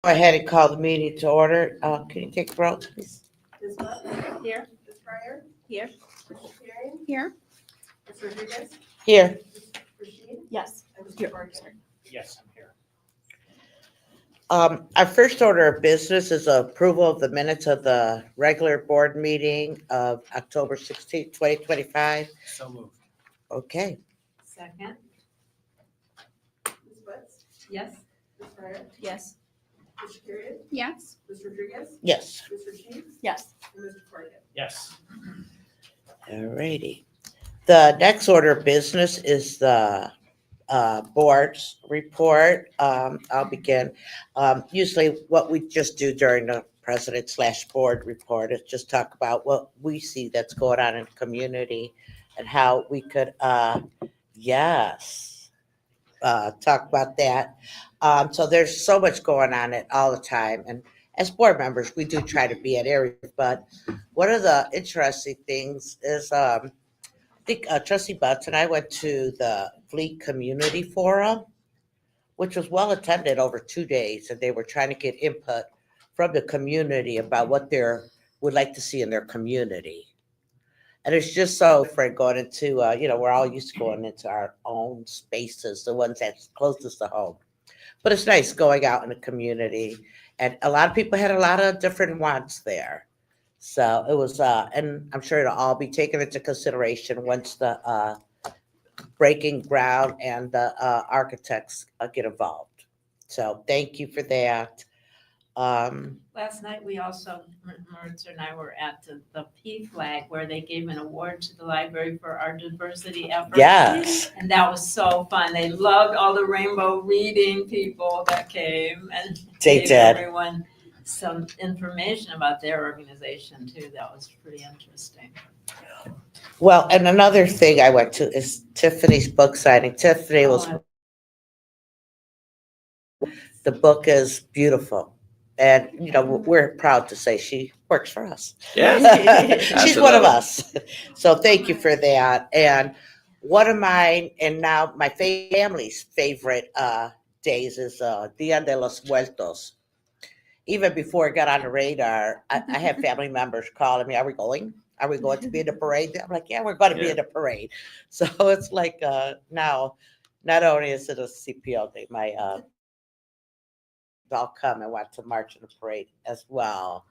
Go ahead and call the meeting to order. Can you take the roll, please? Ms. Buck? Here. Ms. Pryor? Here. Mr. Perry? Here. Ms. Rodriguez? Here. Ms. Rashid? Yes. And Mr. Here. Farkas? Yes, I'm here. Our first order of business is approval of the minutes of the regular board meeting of October 16th, 2025. So moved. Okay, Second. Ms. Butts? Yes. Ms. Pryor? Yes. Mr. Perry? Yes. Ms. Rodriguez? yes, Ms. Rashid? Yes. And Mr. Farkas? Yes. all righty. The next order of business is the board's report. I'll begin. Usually what we just do during the president/board report is just talk about what we see that's going on in the community and how we could, talk about that. So there's so much going on it all the time. And as board members, we do try to be at areas, but one of the interesting things is, I think Trustee Butts and I went to the Fleet Community Forum, which was well attended over 2 days, and they were trying to get input from the community about what they would like to see in their community. And it's just so different going into, we're all used to going into our own spaces, the ones that's closest to home. But it's nice going out in the community, and a lot of people had a lot of different wants there. So it was, and I'm sure it'll all be taken into consideration once the breaking ground and the architects get involved. So thank you for that. Last night, we also, Maritza and I were at the P flag where they gave an award to the library for our diversity effort. Yes, And that was so fun. They loved all the rainbow reading people that came and they gave did. everyone some information about their organization too. That was pretty interesting. Well, and another thing I went to is Tiffany's book signing. Tiffany was, the book is beautiful. And, we're proud to say she works for us. Yes. She's one of us. So thank you for that. And one of mine, and now my family's favorite days is Dia de los Muertos. Even before it got on the radar, I have family members calling me, are we going? Are we going to be in the parade? I'm like, yeah, we're going to be Yeah. in the parade. So it's like now, not only is it a CPL day, my all come and want to march in the parade as well.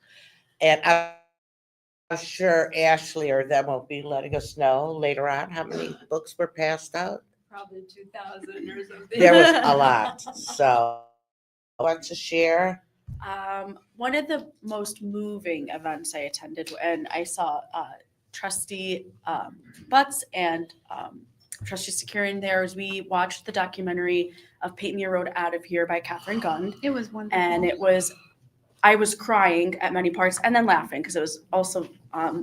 And I'm sure Ashley or them will be letting us know later on how many books were passed out. Probably 2,000 or something. There was a lot. So I want to share. One of the most moving events I attended, and I saw Trustee Butts and Trustee Securing there, as we watched the documentary of Paint Me a Road Out of Here by Catherine Gund. It was wonderful. And I was crying at many parts and then laughing because it was also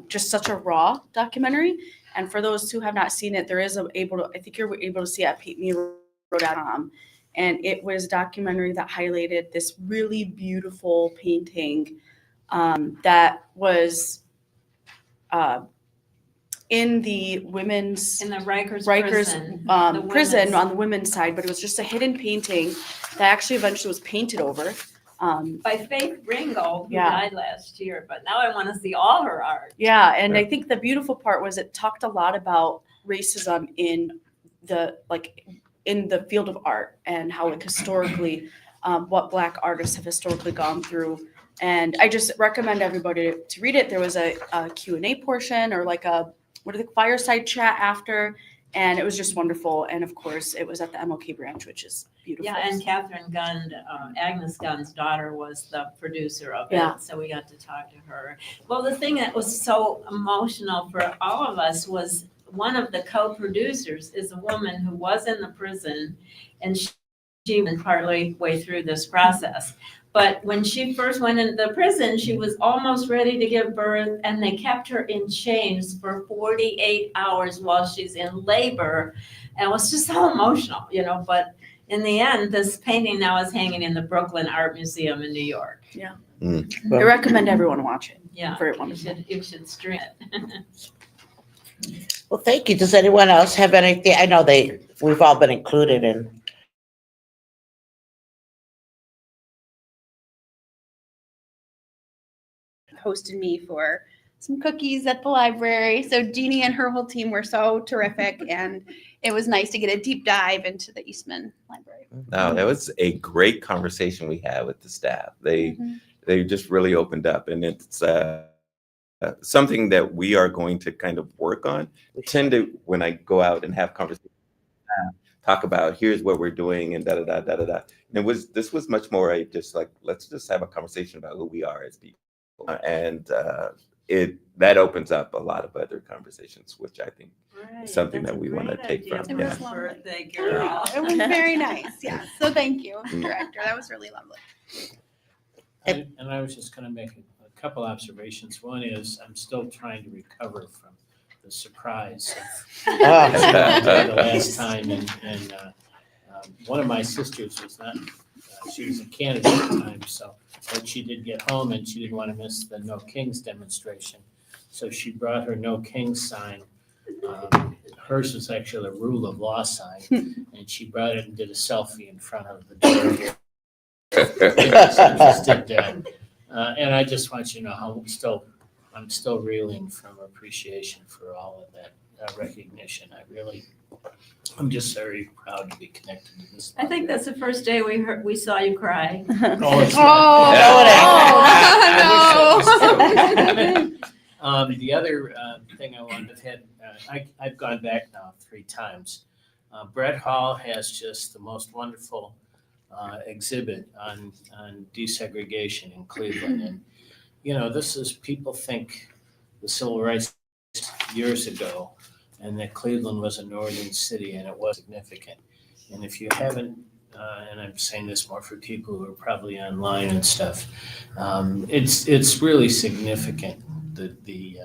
just such a raw documentary. And for those who have not seen it, I think you're able to see it at paintmeroad.com. And it was a documentary that highlighted this really beautiful painting that was in the women's In the Rikers prison women's- on the women's side, but it was just a hidden painting that actually eventually was painted over. By Faith Ringo, who Yeah. died last year, but now I want to see all her art. Yeah, and I think the beautiful part was it talked a lot about racism in the field of art and how historically what Black artists have historically gone through. And I just recommend everybody to read it. There was a Q&A portion or fireside chat after, and it was just wonderful. And of course, it was at the MLK branch, which is beautiful. Yeah, and Catherine Gund, Agnes Gund's daughter, was the producer of it, Yeah. so we got to talk to her. Well, the thing that was so emotional for all of us was one of the co-producers is a woman who was in the prison, and she went partly way through this process. But when she first went into the prison, she was almost ready to give birth, and they kept her in chains for 48 hours while she's in labor. And it was just so emotional, but in the end, this painting now is hanging in the Brooklyn Art Museum in New York. I recommend everyone watch it. Yeah, Very you wonderful. should stream it. Well, thank you. Does anyone else have anything? I know we've all been included in hosted me for some cookies at the library. So Jeannie and her whole team were so terrific, and it was nice to get a deep dive into the Eastman Library. No, that was a great conversation we had with the staff. Mhm. They just really opened up, and it's something that we are going to kind of work on. Tend to, when I go out and have conversations, talk about here's what we're doing and da da da da da da. And this was much more just like, let's just have a conversation about who we are as people, and that opens up a lot of other conversations, which I think Right, something that's that a we wanna great take idea from, It for was a lovely. birthday girl. It was very nice. Yeah. So thank you, Mm. Director. That was really lovely. And I was just gonna make a couple observations. One is I'm still trying to recover from the surprise of the last time. And one of my sisters was not, she was in Canada at the time, so, but she did get home and she didn't want to miss the No Kings demonstration. So she brought her No Kings sign. Hers was actually a rule of law sign, and she brought it and did a selfie in front of the door. And I just want you to know how I'm still reeling from appreciation for all of that recognition. I'm just very proud to be connected to this. I think that's the first day we saw you cry. Oh, it's Oh, no. The other thing I wanted to hit, I've gone back now 3 times. Brett Hall has just the most wonderful exhibit on desegregation in Cleveland. And, you know, people think the civil rights years ago and that Cleveland was a northern city, and it was significant. And if you haven't, and I'm saying this more for people who are probably online and stuff, it's really significant, the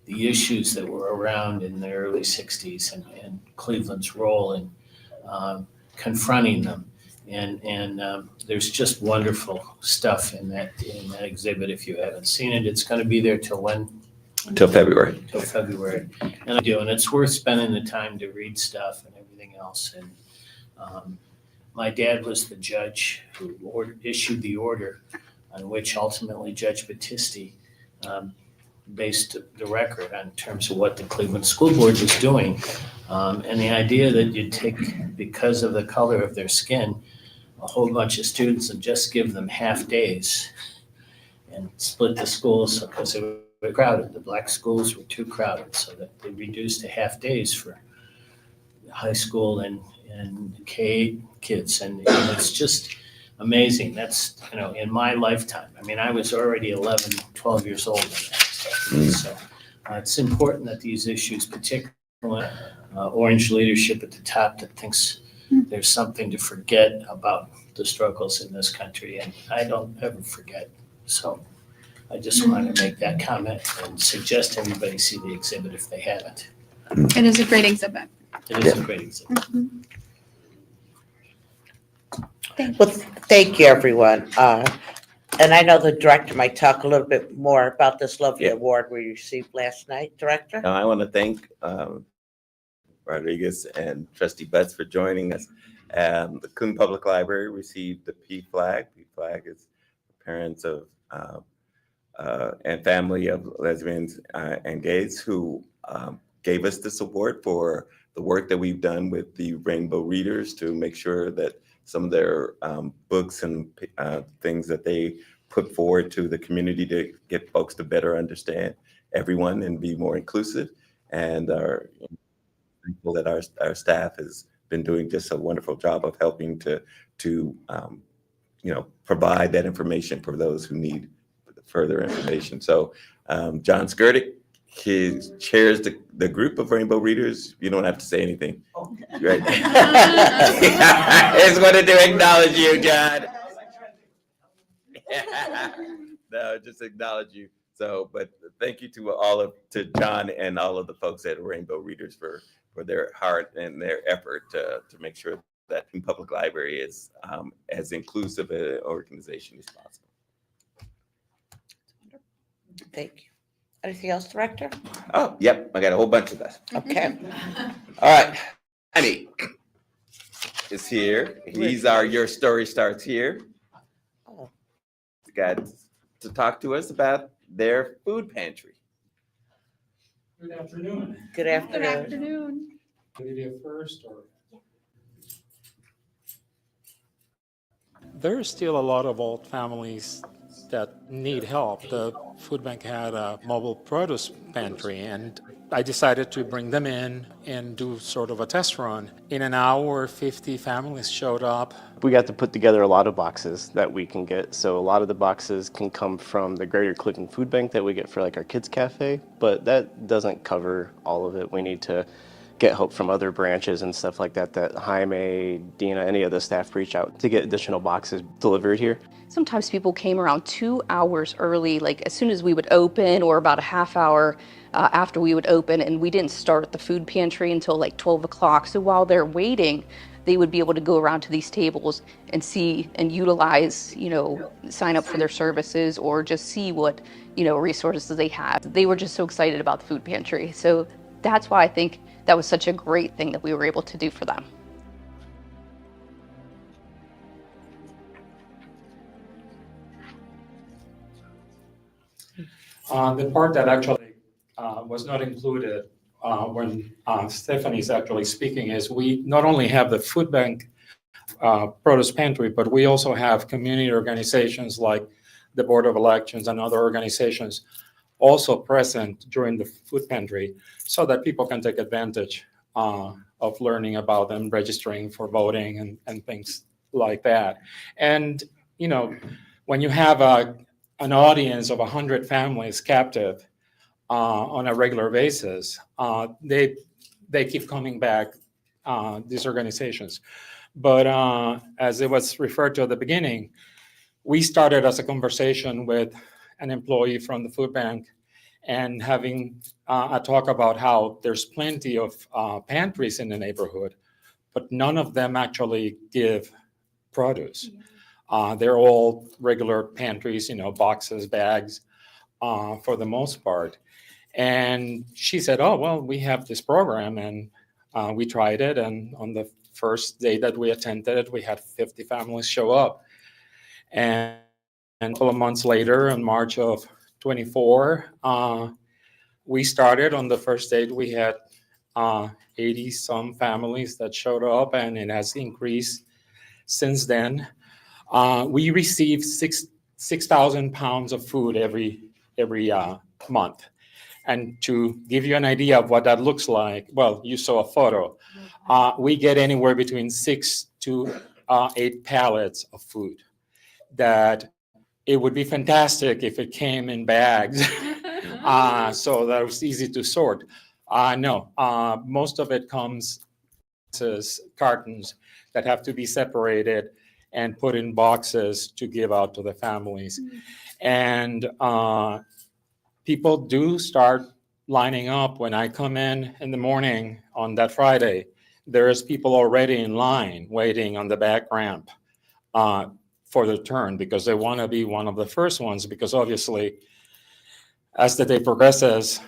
issues that were around in the early 60s and Cleveland's role in confronting them. And there's just wonderful stuff in that exhibit. If you haven't seen it, it's going to be there till when? Till February. Till February. And I do, and it's worth spending the time to read stuff and everything else. And my dad was the judge who issued the order on which ultimately Judge Battisti based the record on terms of what the Cleveland School Board was doing. And the idea that you'd take, because of the color of their skin, a whole bunch of students and just give them half days and split the schools because they were crowded. The black schools were too crowded, so that they reduced to half days for high school and K-8 kids. And it's just amazing. That's, in my lifetime. I mean, I was already 11, 12 years old when that happened. So it's important that these issues, particularly orange leadership at the top that thinks there's something to forget about the struggles in this country, and I don't ever forget. So I just wanted to make that comment and suggest everybody see the exhibit if they haven't. it is a great exhibit. It is a great exhibit. Mhm. Well, thank you, everyone. And I know the director might talk a little bit more about this lovely Yeah. award we received last night, Director. Now, I want to thank Rodriguez and Trustee Butts for joining us. The Coon Public Library received the P Flag. P Flag is parents of and family of lesbians and gays who gave us this award for the work that we've done with the Rainbow Readers to make sure that some of their books and things that they put forward to the community to get folks to better understand everyone and be more inclusive. And are thankful that our staff has been doing just a wonderful job of helping to provide that information for those who need further information. So John Skirdick, he chairs the group of Rainbow Readers. You don't have to say anything. Right? I just wanted to acknowledge you, John. No, just acknowledge you. So, but thank you to John and all of the folks at Rainbow Readers for their heart and their effort to make sure that Public Library is as inclusive an organization as possible. Thank you. Anything else, Director? Oh, yep, I got a whole bunch of that. Okay. All right, Annie is here. He's our Your Story Starts Here. Oh. Got to talk to us about their food pantry. Good afternoon. Good Good afternoon. afternoon. Lydia first, or? There are still a lot of old families that need help. The food bank had a mobile produce pantry, and I decided to bring them in and do sort of a test run. In an hour, 50 families showed up. We got to put together a lot of boxes that we can get. So a lot of the boxes can come from the Greater Clinton Food Bank that we get for like our kids cafe, but that doesn't cover all of it. We need to get help from other branches and stuff like that, that Jaime, Dina, any of the staff reach out to get additional boxes delivered here. Sometimes people came around 2 hours early, like as soon as we would open, or about a half hour after we would open, and we didn't start the food pantry until like 12 o'clock. So while they're waiting, they would be able to go around to these tables and see and utilize, sign up for their services or just see what, resources they have. They were just so excited about the food pantry. So that's why I think that was such a great thing that we were able to do for them. The part that actually was not included when Stephanie's actually speaking is we not only have the food bank produce pantry, but we also have community organizations like the Board of Elections and other organizations also present during the food pantry so that people can take advantage of learning about them, registering for voting and things like that. And, when you have an audience of 100 families captive on a regular basis, they keep coming back, these organizations. But as it was referred to at the beginning, we started as a conversation with an employee from the food bank and having a talk about how there's plenty of pantries in the neighborhood, but none of them actually give produce. They're all regular pantries, boxes, bags, for the most part. And she said, oh, well, we have this program, and we tried it. And on the first day that we attended it, we had 50 families show up. And a couple of months later, in March of 24, we started. On the first day, we had 80 some families that showed up, and it has increased since then. We receive 6,000 pounds of food every month. And to give you an idea of what that looks like, well, you saw a photo. We get anywhere between 6 to 8 pallets of food. That it would be fantastic if it came in bags, so that it was easy to sort. No, most of it comes as cartons that have to be separated and put in boxes to give out to the families. And people do start lining up. When I come in the morning on that Friday, there's people already in line waiting on the back ramp for their turn because they want to be one of the first ones, because obviously as the day progresses,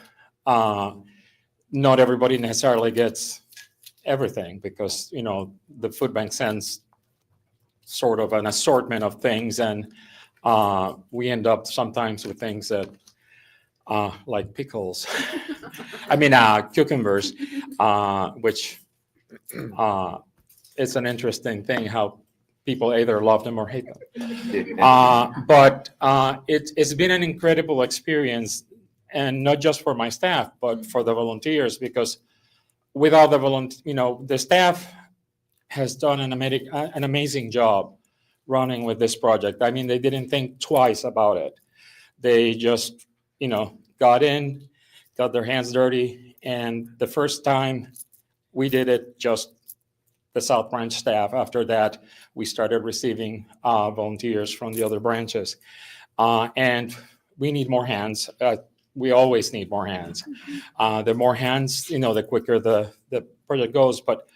not everybody necessarily gets everything because, the food bank sends sort of an assortment of things, and we end up sometimes with things that like pickles, cucumbers, which it's an interesting thing how people either love them or hate them. But it's been an incredible experience, and not just for my staff, but for the volunteers, because without the staff has done an amazing job running with this project. I mean, they didn't think twice about it. They just, got their hands dirty. And the first time we did it, just the South Branch staff. After that, we started receiving volunteers from the other branches. And we need more hands. We always need more hands. The more hands, the quicker the project goes. But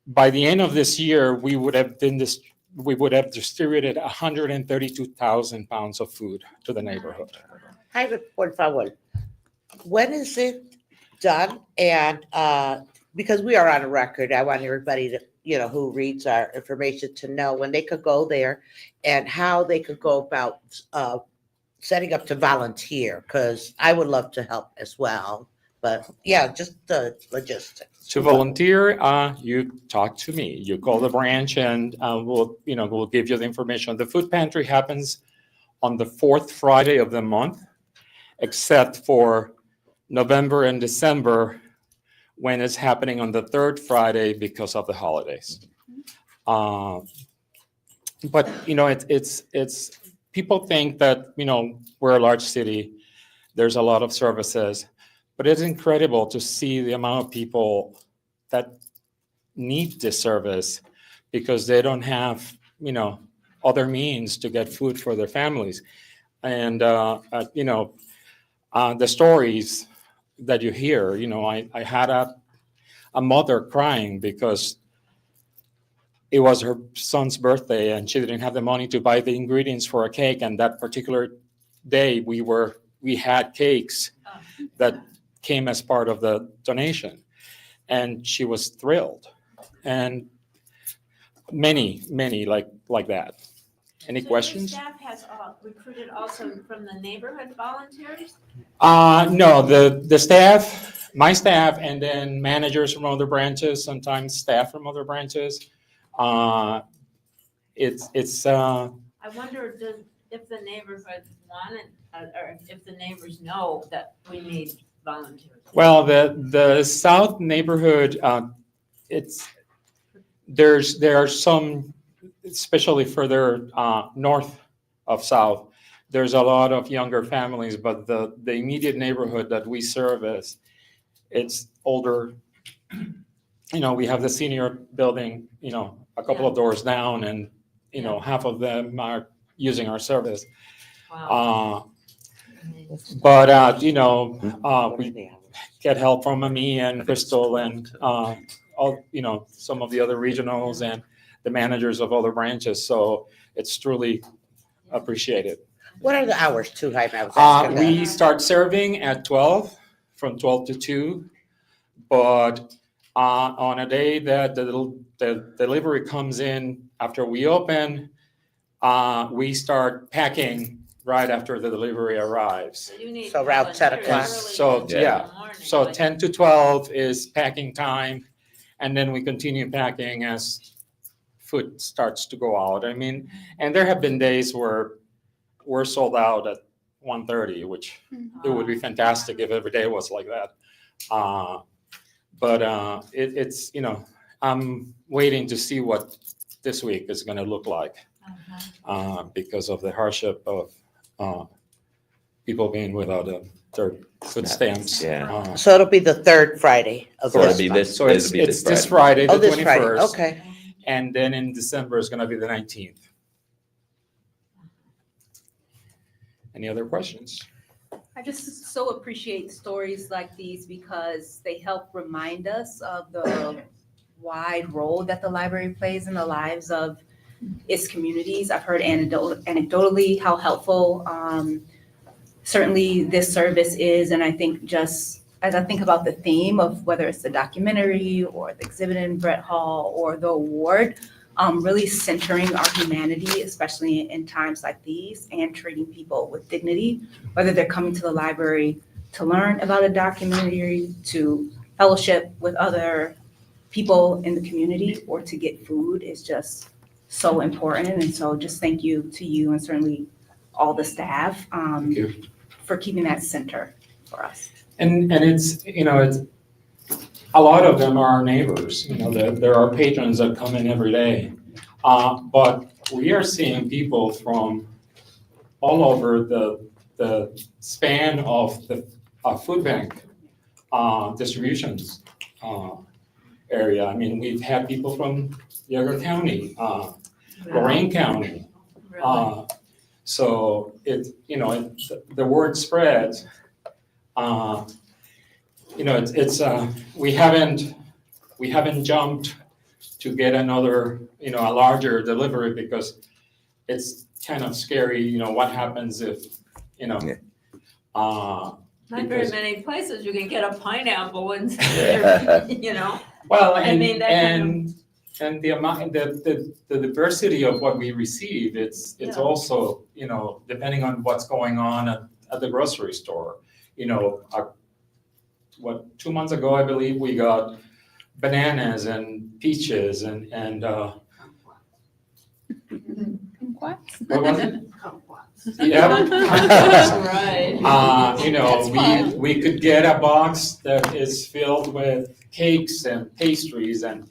by the end of this year, we would have distributed 132,000 pounds of food to the neighborhood. Jaime, por favor, when is it done? And because we are on a record, I want everybody to, who reads our information to know when they could go there and how they could go about setting up to volunteer, because I would love to help as well. But yeah, just the logistics. To volunteer, you talk to me. You call the branch and we'll give you the information. The food pantry happens on the fourth Friday of the month, except for November and December, when it's happening on the third Friday because of the holidays. But it's people think that we're a large city. There's a lot of services, but it's incredible to see the amount of people that need this service because they don't have other means to get food for their families. And the stories that you hear, I had a mother crying because it was her son's birthday and she didn't have the money to buy the ingredients for a cake. And that particular day we had cakes that came as part of the donation. And she was thrilled. And many like that. Any questions? So your staff has recruited also from the neighborhood volunteers? No, the staff, my staff, and then managers from other branches, sometimes staff from other branches. It's. I wonder if the neighborhood wanted, or if the neighbors know that we need volunteers. Well, the South neighborhood, there are some, especially further north of South, there's a lot of younger families, but the immediate neighborhood that we service, it's older. We have the senior building, a couple of doors down, and half of them are using our service. Wow. But we get help from me and Crystal and some of the other regionals and the managers of other branches. So it's truly appreciated. What are the hours too, Jaime? I was asking that. We start serving at 12, from 12 to 2, but on a day that the delivery comes in after we open, we start packing right after the delivery arrives. You need So around 10 volunteers o'clock. early So, in the yeah. morning, So like- 10 to 12 is packing time, and then we continue packing as food starts to go out. I mean, and there have been days where we're sold out at 1:30, which it would be fantastic if every day was like that. But it's I'm waiting to see what this week is going to look like because of the hardship of people being without their food stamps. Yeah. So it'll be the third Friday of So it'll this be month. this. So it's it'll be this Friday, Oh, the this Friday, 21st. okay. And then in December is going to be the 19th. Any other questions? I just so appreciate stories like these because they help remind us of the wide role that the library plays in the lives of its communities. I've heard anecdotally how helpful certainly this service is, and I think just as I think about the theme of whether it's the documentary or the exhibit in Brett Hall or the award, really centering our humanity, especially in times like these, and treating people with dignity, whether they're coming to the library to learn about a documentary, to fellowship with other people in the community, or to get food is just so important. And so just thank you to you and certainly all the staff Thank you. for keeping that center for us. And it's a lot of them are our neighbors. There are patrons that come in every day, but we are seeing people from all over the span of the food bank distributions area. I mean, we've had people from Yagar County, Lorain County. So the word spreads. We haven't jumped to get another, a larger delivery because it's kind of scary, what happens if, Not very because- many places you can get a pineapple and, Well, I mean, that kind and and the amount, the diversity of what we receive, it's Yeah. also, depending on what's going on at the grocery store. 2 months ago, I believe, we got bananas and peaches and What? what was it? Yeah. Right. That's fun. We could get a box that is filled with cakes and pastries and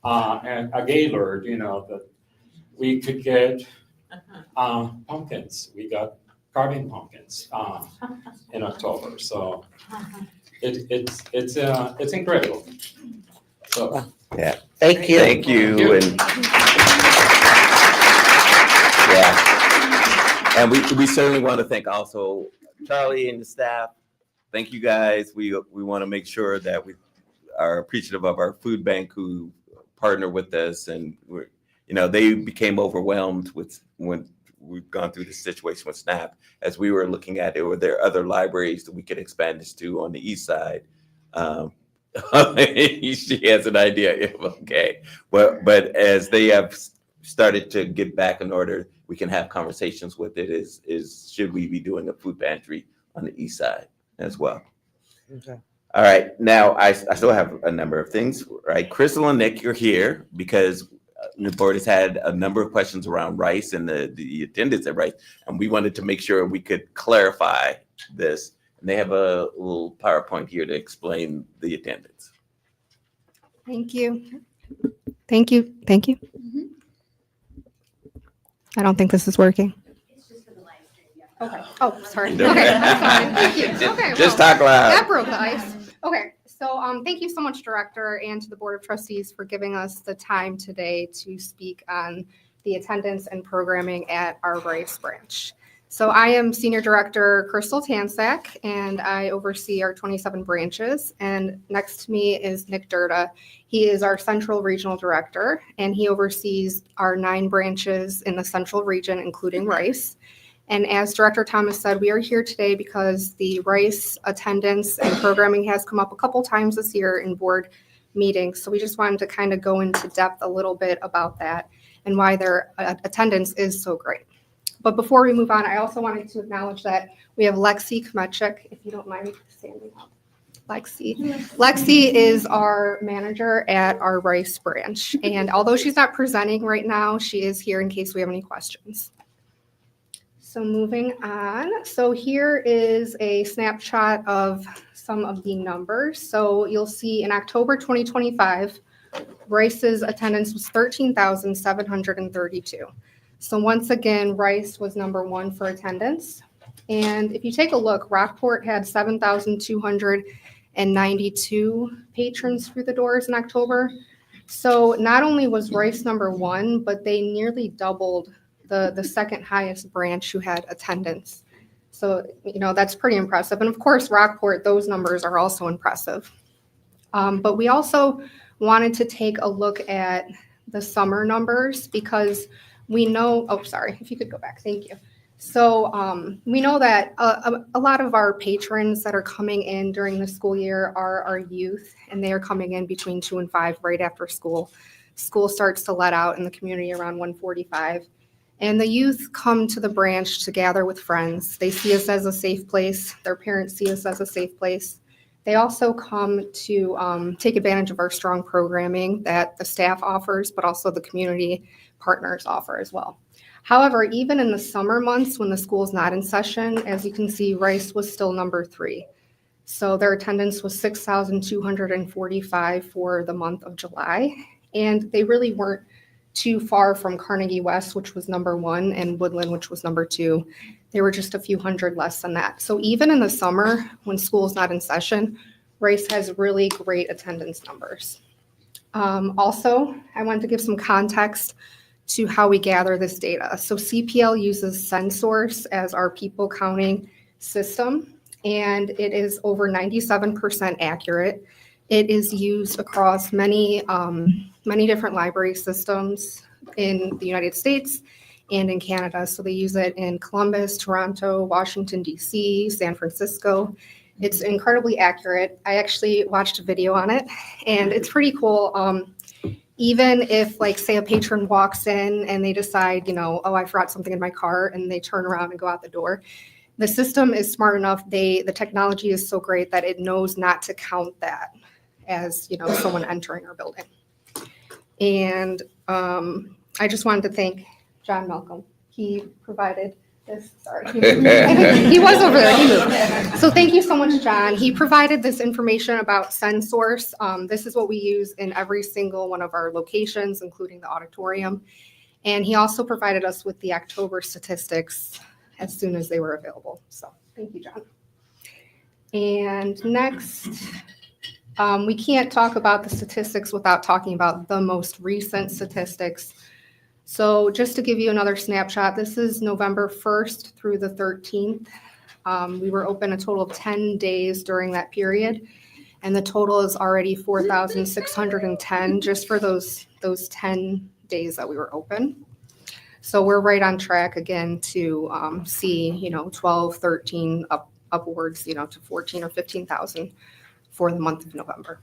a Gaylord, that we could get pumpkins. We got carving pumpkins in October, so it's incredible. So Thank you. Thank you. you. And yeah. And we certainly want to thank also Charlie and the staff. Thank you guys. We want to make sure that we are appreciative of our food bank who partner with us, and they became overwhelmed when we've gone through the situation with SNAP. As we were looking at it, were there other libraries that we could expand this to on the east side? She has an idea. Okay, but as they have started to get back in order, we can have conversations with it. Is should we be doing a food pantry on the east side as well? Okay. All right, now I still have a number of things, right? Crystal and Nick, you're here because the board has had a number of questions around rice and the attendance at rice, and we wanted to make sure we could clarify this. And they have a little PowerPoint here to explain the attendance. Thank you. Thank you. Thank you. I don't think this is working. Okay. Oh, sorry. Okay, that's fine. Thank you. Okay. Just well, talk loud. That broke the ice. Okay. So thank you so much, Director, and to the Board of Trustees for giving us the time today to speak on the attendance and programming at our Rice branch. So I am Senior Director Crystal Tansack, and I oversee our 27 branches. And next to me is Nick Durda. He is our Central Regional Director, and he oversees our 9 branches in the Central region, including Rice. And as Director Thomas said, we are here today because the Rice attendance and programming has come up a couple times this year in board meetings. So we just wanted to kind of go into depth a little bit about that and why their attendance is so great. But before we move on, I also wanted to acknowledge that we have Lexi Kmechik, if you don't mind standing up. Lexi is our manager at our Rice branch. And although she's not presenting right now, she is here in case we have any questions. So moving on. So here is a snapshot of some of the numbers. So you'll see in October 2025, Rice's attendance was 13,732. So once again, Rice was number 1 for attendance. And if you take a look, Rockport had 7,292 patrons through the doors in October. So not only was Rice number 1, but they nearly doubled the second highest branch who had attendance. So, that's pretty impressive. And of course, Rockport, those numbers are also impressive. But we also wanted to take a look at the summer numbers because we know, if you could go back, thank you. So we know that a lot of our patrons that are coming in during the school year are our youth, and they are coming in between 2 and 5 right after school. School starts to let out in the community around 1:45. And the youth come to the branch to gather with friends. They see us as a safe place. Their parents see us as a safe place. They also come to take advantage of our strong programming that the staff offers, but also the community partners offer as well. However, even in the summer months when the school is not in session, as you can see, Rice was still number 3. So their attendance was 6,245 for the month of July. And they really weren't too far from Carnegie West, which was number 1, and Woodland, which was number 2. They were just a few hundred less than that. So even in the summer, when school is not in session, Rice has really great attendance numbers. Also, I wanted to give some context to how we gather this data. So CPL uses SendSource as our people counting system, and it is over 97% accurate. It is used across many different library systems in the United States and in Canada. So they use it in Columbus, Toronto, Washington, D.C., San Francisco. It's incredibly accurate. I actually watched a video on it, and it's pretty cool. Even if, like, say a patron walks in and they decide, oh, I forgot something in my car, and they turn around and go out the door, the system is smart enough. The technology is so great that it knows not to count that as, someone entering our building. And I just wanted to thank John Malcolm. He provided this, sorry. He was over there, he moved. So thank you so much, John. He provided this information about SendSource. This is what we use in every single one of our locations, including the auditorium. And he also provided us with the October statistics as soon as they were available. So thank you, John. And next, we can't talk about the statistics without talking about the most recent statistics. So just to give you another snapshot, this is November 1st through the 13th. We were open a total of 10 days during that period, and the total is already 4,610 just for those 10 days that we were open. So we're right on track again to see, 12, 13, upwards, to 14 or 15,000 for the month of November.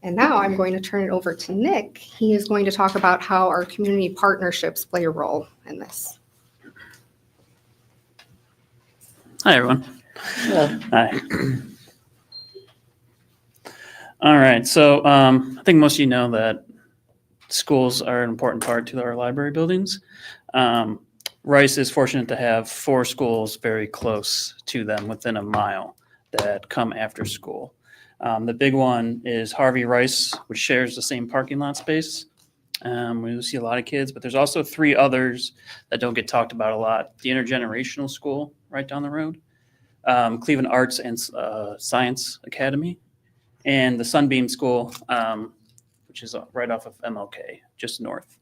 And now I'm going to turn it over to Nick. He is going to talk about how our community partnerships play a role in this. Hi, everyone. Hello. Hi. All right. So I think most of you know that schools are an important part to our library buildings. Rice is fortunate to have 4 schools very close to them within a mile that come after school. The big one is Harvey Rice, which shares the same parking lot space. We see a lot of kids, but there's also 3 others that don't get talked about a lot. The Intergenerational School right down the road, Cleveland Arts and Science Academy, and the Sunbeam School, which is right off of MLK, just north.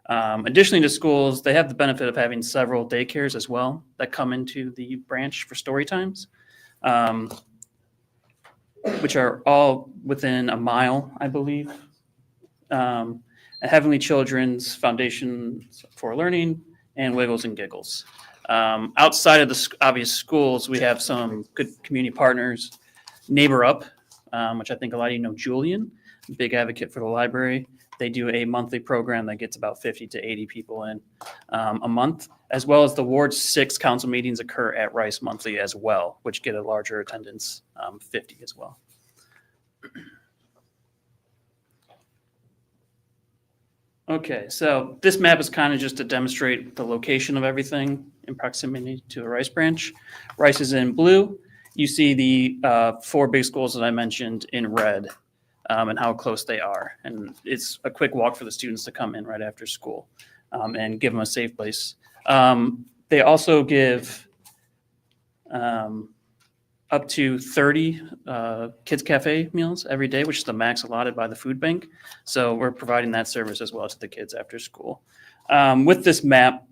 Additionally to schools, they have the benefit of having several daycares as well that come into the branch for story times. Which are all within a mile, I believe. Heavenly Children's, Foundation for Learning, and Wiggles and Giggles. Outside of the obvious schools, we have some good community partners. Neighbor Up, which I think a lot of you know Julian, big advocate for the library. They do a monthly program that gets about 50 to 80 people in a month, as well as the Ward 6 council meetings occur at Rice monthly as well, which get a larger attendance, 50 as well. Okay, so this map is kind of just to demonstrate the location of everything in proximity to the Rice branch. Rice is in blue. You see the 4 big schools that I mentioned in red. And how close they are. And it's a quick walk for the students to come in right after school and give them a safe place. They also give up to 30 kids cafe meals every day, which is the max allotted by the food bank. So we're providing that service as well to the kids after school. With this map,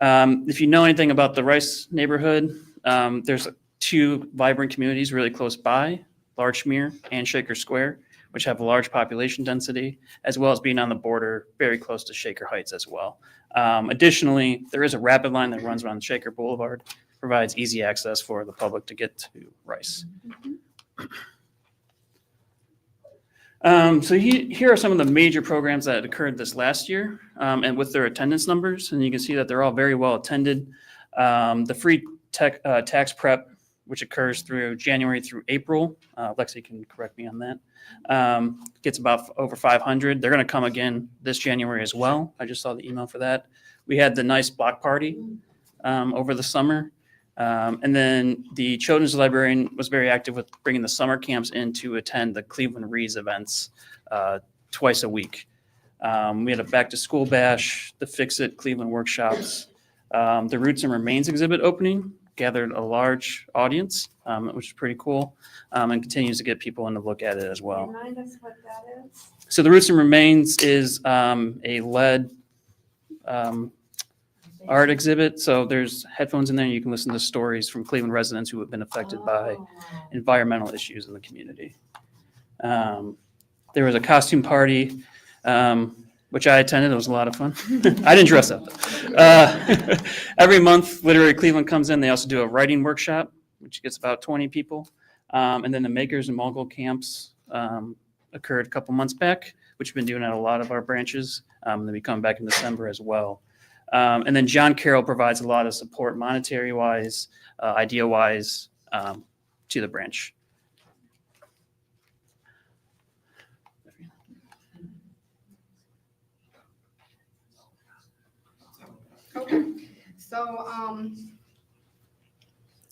if you know anything about the Rice neighborhood, there's 2 vibrant communities really close by, Larchmere and Shaker Square, which have a large population density, as well as being on the border very close to Shaker Heights as well. Additionally, there is a rapid line that runs around Shaker Boulevard, provides easy access for the public to get to Rice. So here are some of the major programs that occurred this last year and with their attendance numbers. And you can see that they're all very well attended. The free tax prep, which occurs through January through April. Lexi can correct me on that. Gets about over 500. They're going to come again this January as well. I just saw the email for that. We had the nice block party over the summer. And then the children's librarian was very active with bringing the summer camps in to attend the Cleveland Reads events twice a week. We had a back to school bash, the Fix It Cleveland workshops, the Roots and Remains exhibit opening, gathered a large audience, which is pretty cool, and continues to get people in to look at it as well. Remind us what that is. So the Roots and Remains is a lead art exhibit. So there's headphones in there, and you can listen to stories from Cleveland residents who have been affected by environmental issues in the community. There was a costume party, which I attended. It was a lot of fun. I didn't dress up. Every month, Literary Cleveland comes in. They also do a writing workshop, which gets about 20 people. And then the Makers and Mogul camps occurred a couple months back, which we've been doing at a lot of our branches. They'll be coming back in December as well. And then John Carroll provides a lot of support, monetary-wise, idea-wise, to the branch. So,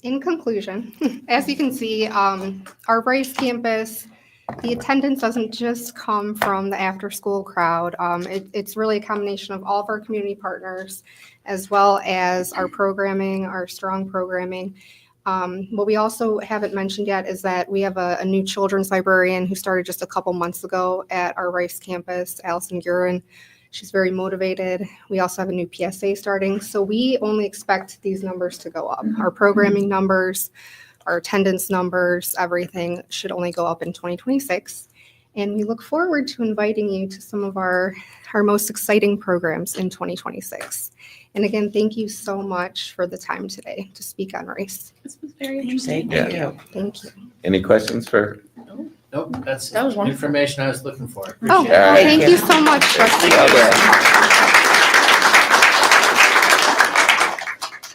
in conclusion, as you can see, our Rice campus, the attendance doesn't just come from the after-school crowd. It's really a combination of all of our community partners, as well as our programming, our strong programming. What we also haven't mentioned yet is that we have a new children's librarian who started just a couple months ago at our Rice campus, Allison Gurin. She's very motivated. We also have a new PSA starting. So we only expect these numbers to go up. Our programming numbers, our attendance numbers, everything should only go up in 2026. And we look forward to inviting you to some of our most exciting programs in 2026. And again, thank you so much for the time today to speak on race. This was very interesting. Thank Yeah. you. Thank you. Any questions for? Nope, that's That was wonderful. information I was looking for. Oh, Appreciate it. right. thank you so much. Trustee. Well done.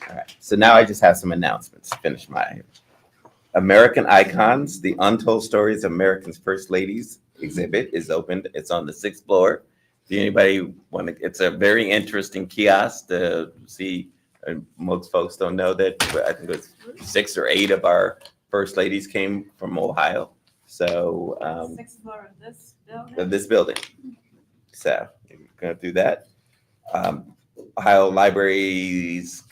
All right, so now I just have some announcements to finish my American Icons, the Untold Stories of America's First Ladies exhibit is opened. It's on the 6th floor. If anybody want to, it's a very interesting kiosk to see. Most folks don't know that, but I think it was 6 or 8 of our first ladies came from Ohio. So, 6th floor of this building? of this building. So we're going to do that. Ohio Libraries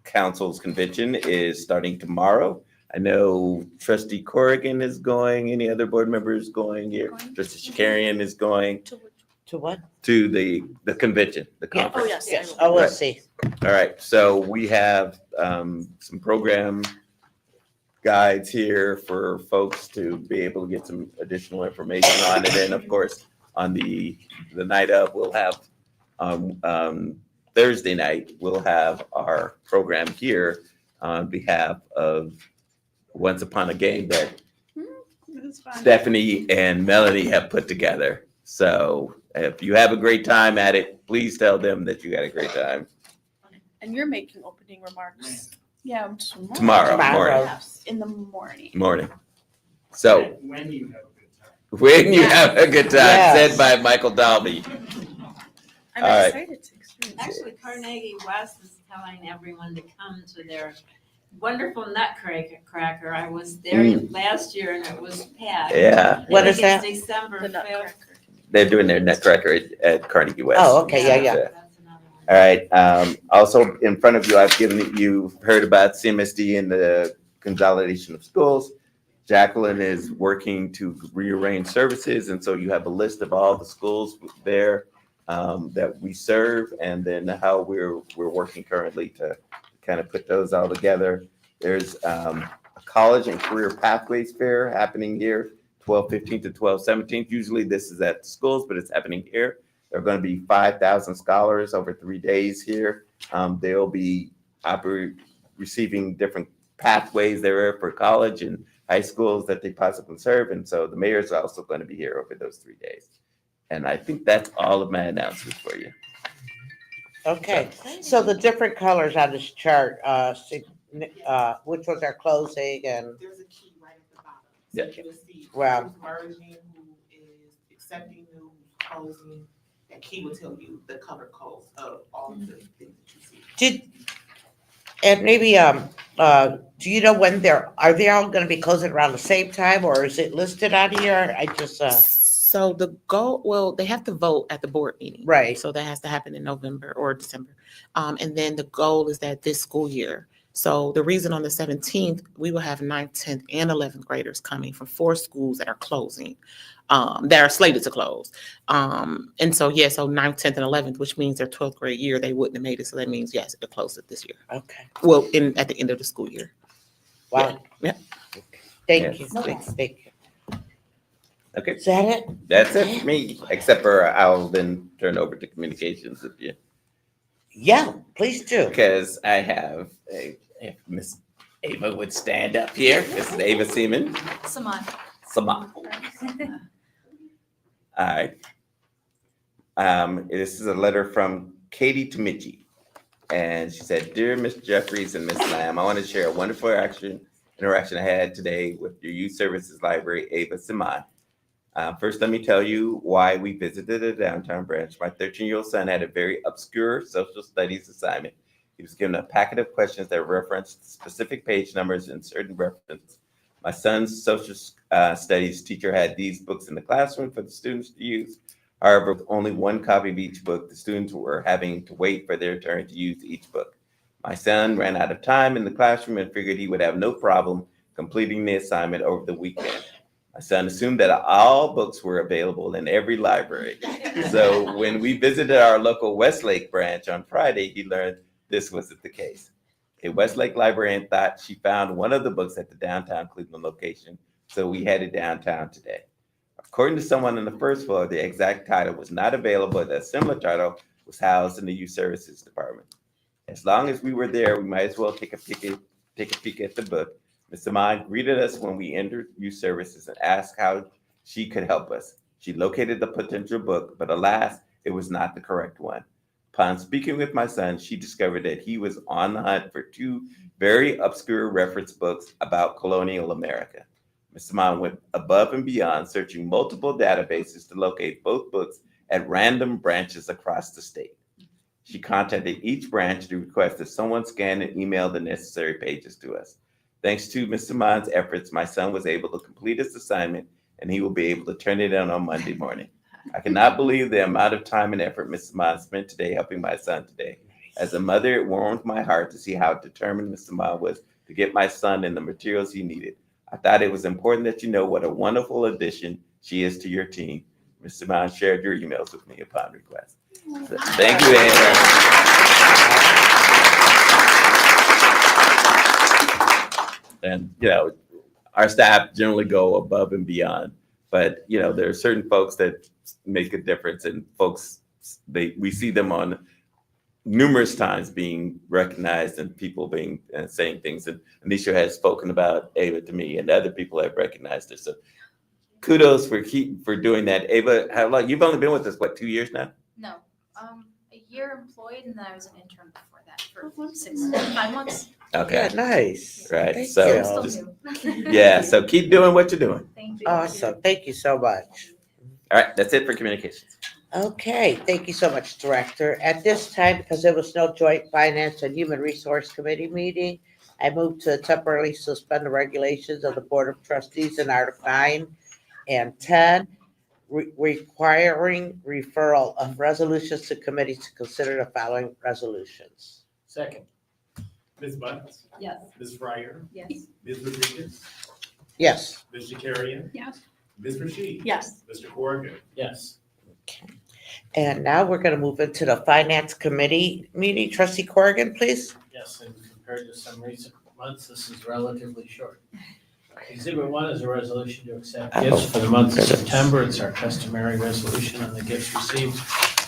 Council's convention is starting tomorrow. I know Trustee Corrigan is going. Any other board members going here? Trustee Shakarian is going To what? to the convention, the Yeah. conference. Oh, yes. Yes, oh, let's see. All right, so we have some program guides here for folks to be able to get some additional information on it. And of course, on the night of, we'll have Thursday night, we'll have our program here on behalf of Once Upon a Game that Stephanie and Melanie have put together. So if you have a great time at it, please tell them that you had a great time. And you're making opening remarks. Yeah, Tomorrow morning. in the morning. Morning. So When you have a good time. when you have a good time, Yes. said by Michael Dalby. I'm All right. excited to experience it. Actually, Carnegie West is telling everyone to come to their wonderful nutcracker. I was there last year and it was packed. Yeah, What I is think it's that? December The 5th. Nutcracker. they're doing their Nutcracker at Carnegie West. Oh, okay, yeah. That's another one. All right. Also in front of you, I've given you heard about CMSD and the consolidation of schools. Jacqueline is working to rearrange services, and so you have a list of all the schools there that we serve, and then how we're working currently to kind of put those all together. There's a college and career pathways fair happening here, 12/15 to 12/17. Usually this is at schools, but it's happening here. There are going to be 5,000 scholars over 3 days here. They'll be receiving different pathways there for college and high schools that they possibly serve. And so the mayor's also going to be here over those 3 days. And I think that's all of my announcements for you. Okay, so the different colors on this chart, which ones are closing and, There's a key right at the bottom. Yeah. So you'll see Wow. who's merging, who is accepting new, who's closing. That key will tell you the color codes of all of the things that you see. and maybe, do you know when are they all gonna be closing around the same time, or is it listed on here? I just, So the goal, well, they have to vote at the board meeting. right, So that has to happen in November or December. And then the goal is that this school year. So the reason on the 17th, we will have 9th, 10th, and 11th graders coming from 4 schools that are closing, that are slated to close. And so, yeah, so 9th, 10th, and 11th, which means their 12th grade year, they wouldn't have made it. So that means, yes, it'll close it this year. okay, Well, at the end of the school year. wow. Yeah. Thank you, Yes. thank you. Okay, Is that it? that's it for me, except for I'll then turn over to communications if you, Yeah, please do. because I have, if Miss Ava would stand up here, Mrs. Ava Seaman. Saman. Sama. All right. This is a letter from Katie to Mitchie. And she said, "Dear Ms. Jeffries and Ms. Lamb, I want to share a wonderful interaction I had today with your youth services library, Ava Simon. First, let me tell you why we visited the downtown branch. My 13-year-old son had a very obscure social studies assignment. He was given a packet of questions that referenced specific page numbers and certain references. My son's social studies teacher had these books in the classroom for the students to use. However, with only one copy of each book, the students were having to wait for their turn to use each book. My son ran out of time in the classroom and figured he would have no problem completing the assignment over the weekend. My son assumed that all books were available in every library. So when we visited our local Westlake branch on Friday, he learned this wasn't the case. A Westlake librarian thought she found one of the books at the downtown Cleveland location, so we headed downtown today. According to someone on the first floor, the exact title was not available, but a similar title was housed in the youth services department. As long as we were there, we might as well take a peek at the book. Ms. Amon greeted us when we entered youth services and asked how she could help us. She located the potential book, but alas, it was not the correct one. Upon speaking with my son, she discovered that he was on the hunt for two very obscure reference books about colonial America. Ms. Amon went above and beyond, searching multiple databases to locate both books at random branches across the state. She contacted each branch to request that someone scan and email the necessary pages to us. Thanks to Ms. Amon's efforts, my son was able to complete his assignment, and he will be able to turn it in on Monday morning. I cannot believe the amount of time and effort Ms. Amon spent today helping my son today. As a mother, it warmed my heart to see how determined Ms. Amon was to get my son in the materials he needed. I thought it was important that you know what a wonderful addition she is to your team. Ms. Amon shared your emails with me upon request. Thank you, Anna. And, our staff generally go above and beyond, but, there are certain folks that make a difference, and folks, we see them on numerous times being recognized and people being saying things. And Anisha has spoken about Ava to me, and other people have recognized her. So kudos for doing that. Ava, how long? You've only been with us, 2 years now? No, a year employed, and then I was an intern before that for 5 months. Okay. Yeah, nice. Right. Thank So, you. Still just- new. yeah. So keep doing what you're doing. Thank you. Awesome. Thank you so much. All right. That's it for communications. Okay, thank you so much, Director. At this time, because there was no joint finance and human resource committee meeting, I move to temporarily suspend the regulations of the Board of Trustees in Article 9 and 10, requiring referral of resolutions to committees to consider the following resolutions. Second. Ms. Butts? Yes. Ms. Fryer? Yes. Ms. Rodriguez? Yes. Ms. Shakarian? Yes. Ms. Rashid? Yes. Mr. Corrigan? Yes. And now we're going to move into the Finance Committee meeting. Trustee Corrigan, please. Yes, and compared to some recent months, this is relatively short. Exhibit 1 is a resolution to accept gifts for the month of September. It's our customary resolution on the gifts received.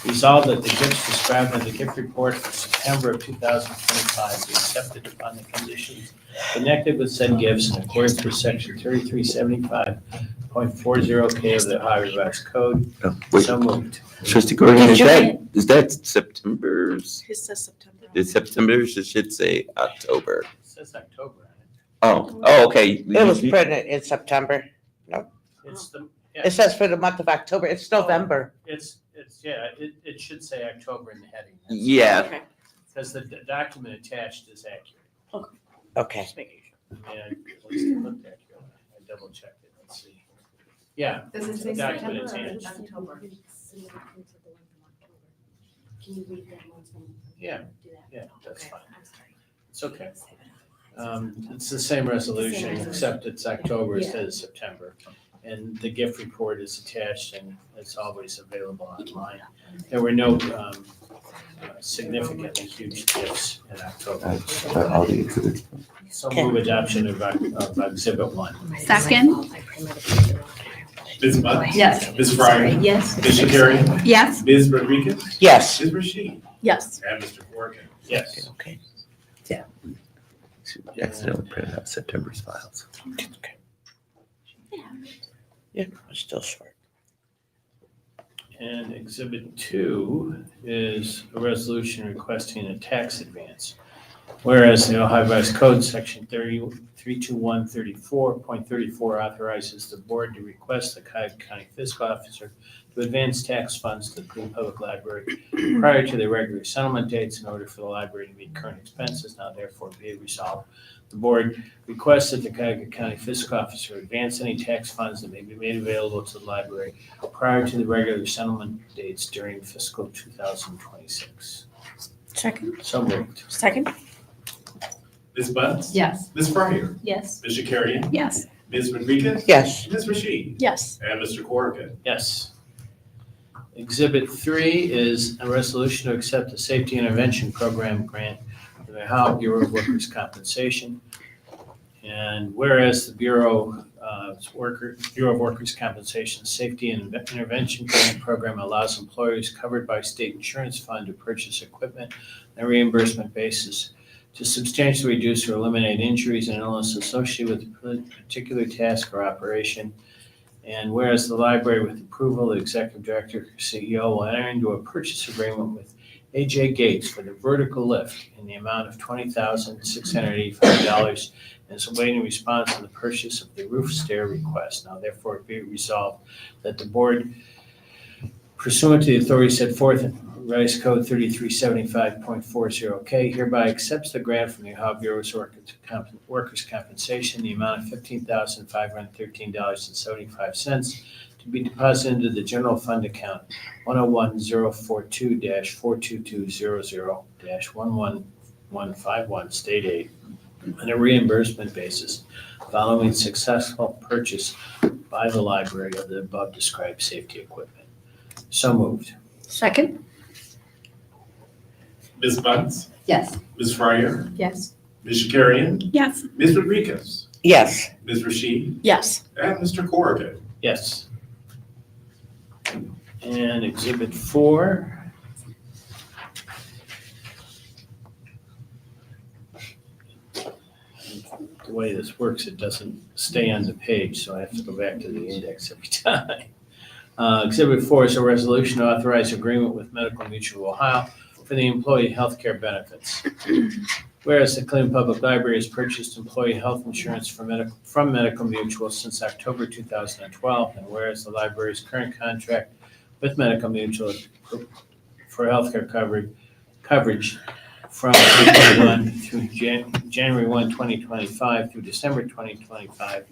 Resolved that the gifts described in the gift report for September of 2025 be accepted upon the conditions connected with said gifts in accordance with section 3375.40K of the Ohio Revised Code. So moved. Trustee Corrigan, is that September's? His says September. It's September's, it should say October. It says October on it. Oh, okay. It was printed in September. It's the, It says for the month of October. It's November. it should say October in the heading. Yeah. Okay. Because the document attached is accurate. Okay. Just making sure. Yeah, at least it looked accurate. I double checked it. Let's see. Yeah. Does it say Document September or attached. October? Can you read that one? Yeah, Do that. yeah, that's Okay, fine. I'm sorry. It's okay. It's the same resolution, except it's October instead of September. And the gift report is attached and it's always available online. There were no significantly huge gifts in October. All the exhibits. So move adoption of Exhibit 1. Second. Ms. Butts? Yes. Ms. Fryer? Yes. Ms. Shakarian? Yes. Ms. Rodriguez? Yes. Ms. Rashid? Yes. And Mr. Corrigan? Yes. Okay. Accidentally printed out September's files. Yeah, it's still short. And Exhibit 2 is a resolution requesting a tax advance. Whereas the Ohio Revised Code, Section 32134.34 authorizes the board to request the Cuyahoga County Fiscal Officer to advance tax funds to the Cleveland Public Library prior to their regular settlement dates in order for the library to meet current expenses. Now therefore be it resolved, the board requests that the Cuyahoga County Fiscal Officer advance any tax funds that may be made available to the library prior to the regular settlement dates during fiscal 2026. Second. So moved. Second. Ms. Bunce? Yes. Ms. Fryer? Yes. Ms. Shakarian? Yes. Ms. Rodriguez? Yes. Ms. Rashid? Yes. And Mr. Corrigan. Yes. Exhibit 3 is a resolution to accept the Safety Intervention Program grant for the Ohio Bureau of Workers' Compensation. And whereas the Bureau of Workers' Compensation Safety and Intervention Grant Program allows employers covered by state insurance fund to purchase equipment on a reimbursement basis to substantially reduce or eliminate injuries and illness associated with a particular task or operation. And whereas the library, with approval, the executive director, CEO, will enter into a purchase agreement with AJ Gates for the vertical lift in the amount of $20,685 and is awaiting response on the purchase of the roof stair request. Now therefore be it resolved that the board, pursuant to the authority set forth in Revised Code 3375.40K, hereby accepts the grant from the Ohio Bureau of Workers' Compensation in the amount of $15,513.75 to be deposited into the general fund account 101-042-42200-11151 state aid on a reimbursement basis following successful purchase by the library of the above described safety equipment. So moved. Second. Ms. Bunce? Yes. Ms. Fryer? Yes. Ms. Shakarian? Yes. Ms. Rodriguez? Yes. Ms. Rashid? Yes. And Mr. Corrigan. Yes. And Exhibit 4. The way this works, it doesn't stay on the page, so I have to go back to the index every time. Exhibit 4 is a resolution to authorize agreement with Medical Mutual Ohio for the employee health care benefits. Whereas the Cleveland Public Library has purchased employee health insurance from Medical Mutual since October 2012, and whereas the library's current contract with Medical Mutual for healthcare coverage from April 1 through January 1, 2025 through December 2025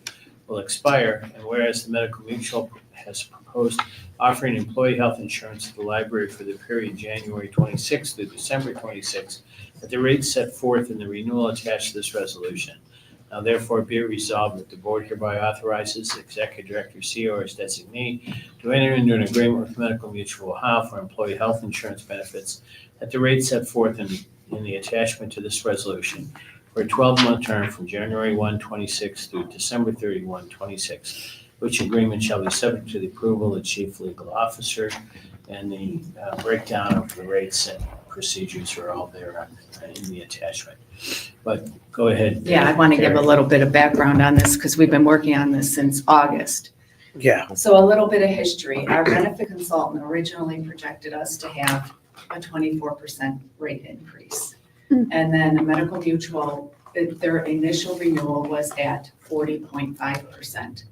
will expire, and whereas the Medical Mutual has proposed offering employee health insurance to the library for the period January 26 through December 26 at the rates set forth in the renewal attached to this resolution. Now therefore be it resolved that the board hereby authorizes the executive director, CEO, or his designee to enter into an agreement with Medical Mutual Ohio for employee health insurance benefits at the rates set forth in the attachment to this resolution for a 12-month term from January 1, 26 through December 31, 26, which agreement shall be subject to the approval of the chief legal officer, and the breakdown of the rates and procedures are all there in the attachment. But go ahead. Yeah, I want to give a little bit of background on this because we've been working on this since August. Yeah. So a little bit of history. Our benefit consultant originally projected us to have a 24% rate increase. And then the Medical Mutual, their initial renewal was at 40.5%.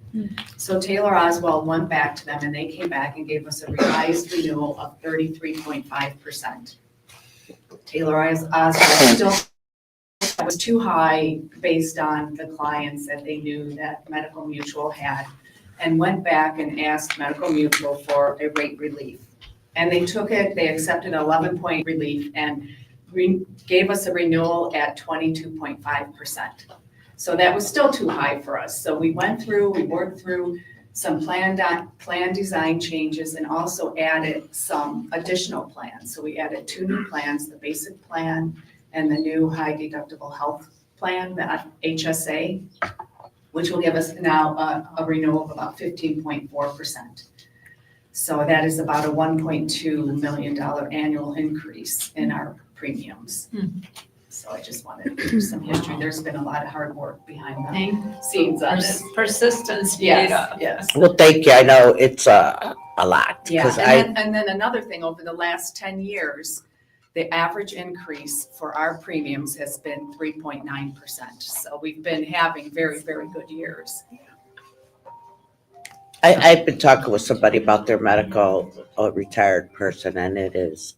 So Taylor Oswald went back to them and they came back and gave us a revised renewal of 33.5%. Taylor Oswald still was too high based on the clients that they knew that Medical Mutual had, and went back and asked Medical Mutual for a rate relief. And they took it, they accepted 11-point relief and gave us a renewal at 22.5%. So that was still too high for us. So we worked through some plan design changes and also added some additional plans. So we added 2 new plans, the basic plan and the new high deductible health plan, the HSA, which will give us now a renewal of about 15.4%. So that is about a $1.2 million annual increase in our premiums. So I just wanted to do some history. There's been a lot of hard work behind the Thank scenes on this. Persistence paid Yes, off. yes. Well, thank you. I know it's a lot. Yeah, 'Cause and then another thing, over the last 10 years, the average increase for our premiums has been 3.9%. So we've been having very, very good years. I've been talking with somebody about their medical, a retired person, and it is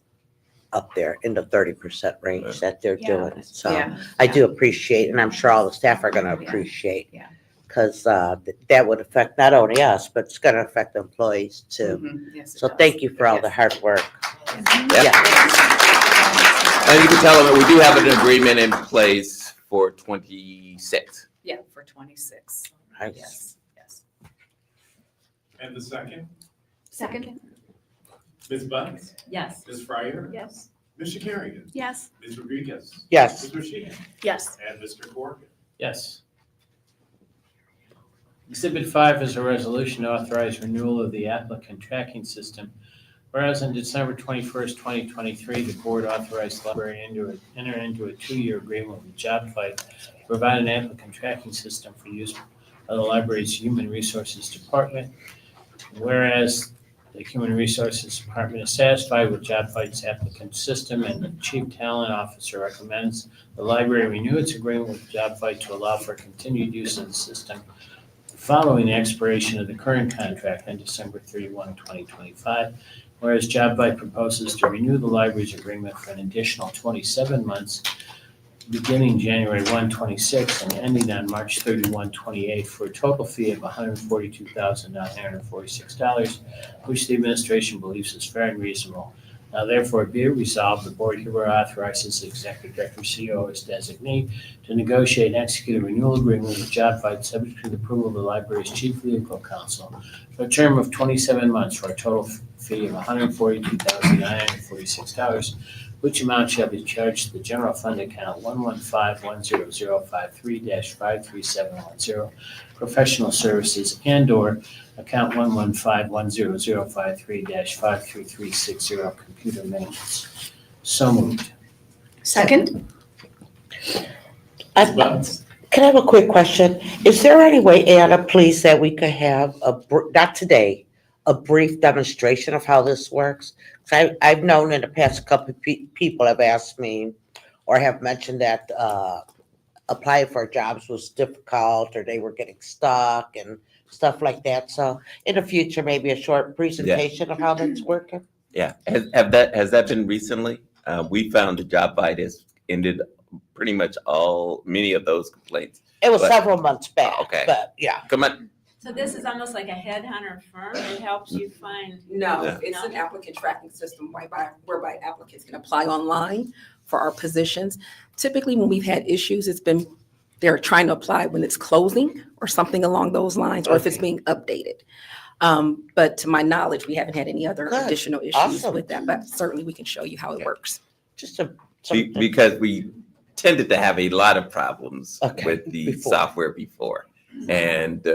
up there in the 30% range that they're Yeah. doing it. So Yeah. I do appreciate, and I'm sure all the staff are gonna appreciate. Yeah. Because that would affect not only us, but it's gonna affect the employees too. Mhm, yes, it So does. thank you for all the hard work. Yep. And you can tell them that we do have an agreement in place for 26. Yeah, for 26. Nice. Yes, yes. And the second, Second. Ms. Bunce, Yes. Ms. Fryer, Yes. Ms. Shakarian, Yes. Ms. Rodriguez, Yes. Ms. Sheehan, Yes. and Mr. Corrigan. Yes. Exhibit 5 is a resolution to authorize renewal of the applicant tracking system. Whereas on December 21st, 2023, the board authorized the library to enter into a 2-year agreement with JobFight to provide an applicant tracking system for use by the library's Human Resources Department. Whereas the Human Resources Department is satisfied with JobFight's applicant system, and the Chief Talent Officer recommends the library renew its agreement with JobFight to allow for continued use of the system following the expiration of the current contract on December 31, 2025. Whereas JobFight proposes to renew the library's agreement for an additional 27 months, beginning January 1, 26, and ending on March 31, 28, for a total fee of $142,946, which the administration believes is fair and reasonable. Now therefore be it resolved, the board hereby authorizes the executive director, CEO, as designee to negotiate and execute a renewal agreement with JobFight subject to the approval of the library's chief legal counsel for a term of 27 months for a total fee of $142,946, which amount shall be charged to the general fund account 115-10053-53710, professional services, and/or account 115-10053-53360, computer maintenance. So moved. Second? Ms. Bunce, Can I have a quick question? Is there any way, Anna, please, that we could have not today, a brief demonstration of how this works? 'Cause I've known in the past, a couple of people have asked me or have mentioned that applying for jobs was difficult, or they were getting stuck and stuff like that. So in the future, maybe a short presentation of how that's working? Yeah, has that been recently? We found the JobFight has ended pretty much many of those complaints. It was But- several months back, Okay. but yeah. Come on, So this is almost like a headhunter firm that helps you find. No, Yeah. it's an applicant tracking system whereby applicants can apply online for our positions. Typically, when we've had issues, they're trying to apply when it's closing or something along those lines, or if it's Okay. being updated. But to my knowledge, we haven't had any other Good. additional issues Awesome. with that, but certainly we can show you how it works. Just because we tended to have a lot of problems Okay, with the before. software before. And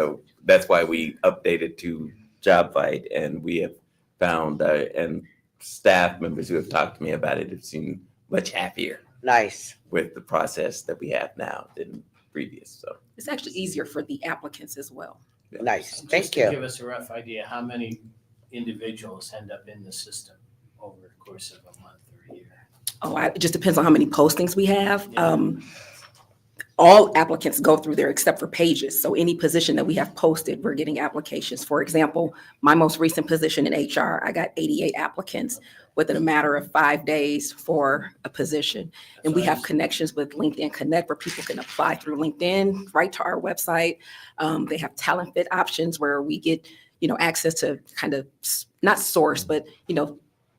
that's why we updated to JobFight, and we have found, and staff members who have talked to me about it have seemed much happier Nice. with the process that we have now than previous, so. It's actually easier for the applicants as well. Nice. Just Thank to you. give us a rough idea, how many individuals end up in the system over the course of a month or a year? It just depends on how many postings we have. All applicants go through there except for pages. So any position that we have posted, we're getting applications. For example, my most recent position in HR, I got 88 applicants within a matter of 5 days for a position. And we have connections with LinkedIn Connect where people can apply through LinkedIn, right to our website. They have talent fit options where we get, access to kind of not source, but,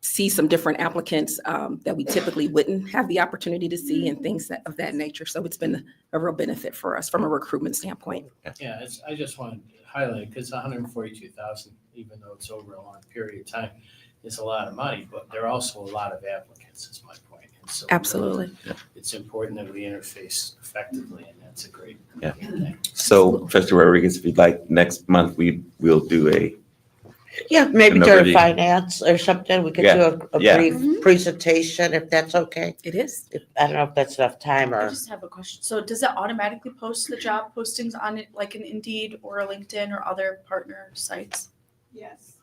see some different applicants that we typically wouldn't have the opportunity to see and things of that nature. So it's been a real benefit for us from a recruitment standpoint. Yeah, I just wanted to highlight, because 142,000, even though it's over a long period of time, is a lot of money, but there are also a lot of applicants, is my point. And so Absolutely. It's important that we interface effectively, and that's a great Yeah. thing. So, Trustee Rodriguez, if you'd like, next month, we'll do a Yeah, maybe And during nobody- finance or something, we could Yeah, do a yeah. brief presentation if that's okay. It is. I don't know if that's enough time I or, just have a question. So does it automatically post the job postings on it, like an Indeed or a LinkedIn or other partner sites? Yes.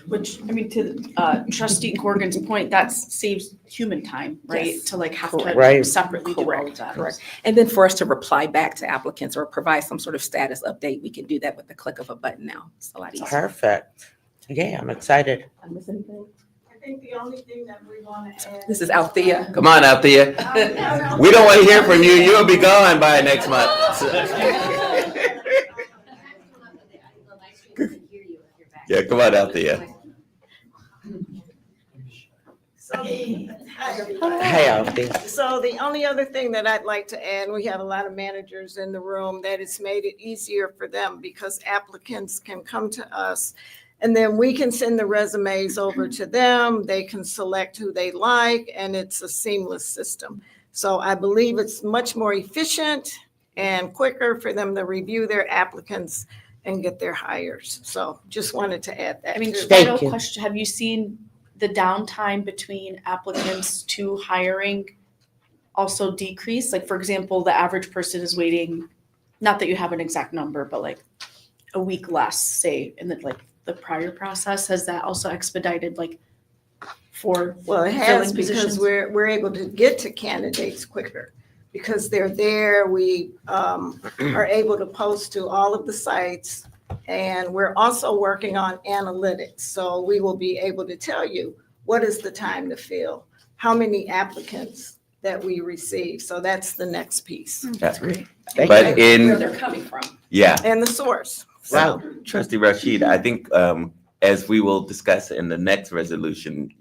Which, I mean, to trustee Corrigan's point, that saves human time, right? Yes. To like have Right. to separately do all of Correct, that. correct. And then for us to reply back to applicants or provide some sort of status update, we can do that with the click of a button now. It's a lot easier. perfect. Yeah, I'm excited. I miss anything? I think the only thing that we want to add. This is Althea. Come on, Althea. We don't want to hear from you. You'll be gone by next month. Yeah, come on, Althea. Hey, Alfie. So the only other thing that I'd like to add, we have a lot of managers in the room, that it's made it easier for them because applicants can come to us and then we can send the resumes over to them. They can select who they like and it's a seamless system. So I believe it's much more efficient and quicker for them to review their applicants and get their hires. So just wanted to add that. I mean, too. final question, have you seen the downtime between applicants to hiring also decrease? Like, for example, the average person is waiting, not that you have an exact number, but like a week less, say, in the prior process. Has that also expedited like for Well, it has filling because positions? we're able to get to candidates quicker because they're there. We are able to post to all of the sites. And we're also working on analytics. So we will be able to tell you what is the time to fill, how many applicants that we receive. So that's the next piece. That's great. But Where in, they're coming from. yeah. And the source. Wow, Trustee Rashid, I think as we will discuss in the next resolution,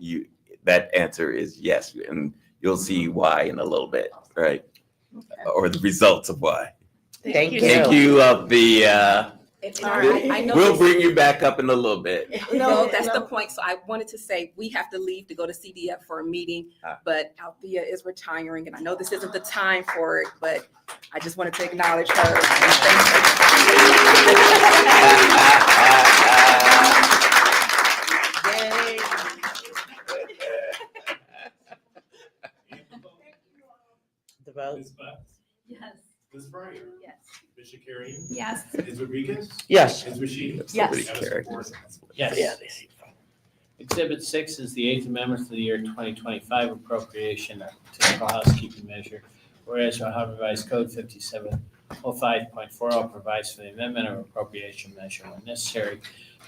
that answer is yes, and you'll see why in a little bit, right? Or the results of why. Thank you. Thank you of the, I know we'll this- bring you back up in a little bit. No, that's the point. So I wanted to say, we have to leave to go to CDF for a meeting, but Althea is retiring, and I know this isn't the time for it, but I just wanted to acknowledge her. And The vote? Ms. Butts? Yes. Ms. Breyer? Yes. Ms. Shakarian? Yes. Ms. Rodriguez? Yes. Ms. Rashid? Somebody Yes. carry. Yes. Exhibit 6 is the 8th Amendment to the year 2025 appropriation, typical housekeeping measure. Whereas Ohio Revised Code 5705.40 provides for the amendment of appropriation measure when necessary.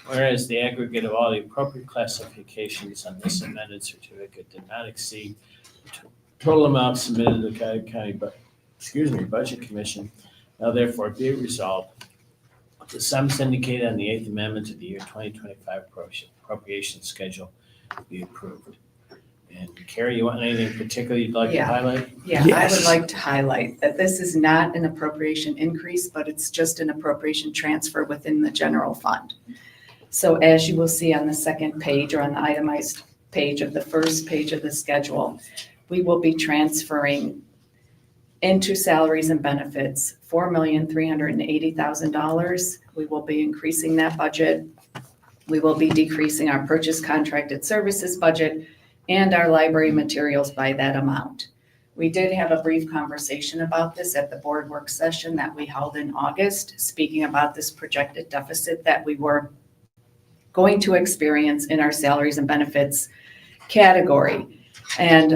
Whereas the aggregate of all the appropriate classifications on this amended certificate did not exceed the total amount submitted to the Cuyahoga County Budget Commission. Now therefore be it resolved, the sums indicated on the 8th Amendment to the year 2025 appropriation schedule be approved. And Carrie, you want anything particular you'd like to Yeah. highlight? Yeah, I would like to highlight that this is not an appropriation increase, but it's just an appropriation transfer within the general fund. So as you will see on the second page or on the itemized page of the first page of the schedule, we will be transferring into salaries and benefits, $4,380,000. We will be increasing that budget. We will be decreasing our purchase contracted services budget and our library materials by that amount. We did have a brief conversation about this at the board work session that we held in August, speaking about this projected deficit that we were going to experience in our salaries and benefits category. And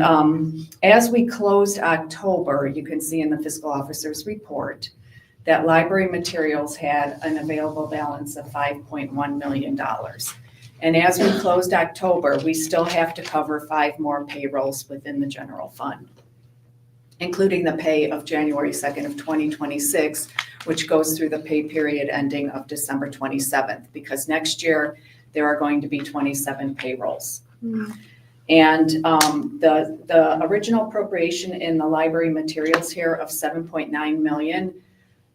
as we closed October, you can see in the fiscal officer's report that library materials had an available balance of $5.1 million. And as we closed October, we still have to cover 5 more payrolls within the general fund, including the pay of January 2nd of 2026, which goes through the pay period ending of December 27th, because next year there are going to be 27 payrolls. And the original appropriation in the library materials here of $7.9 million,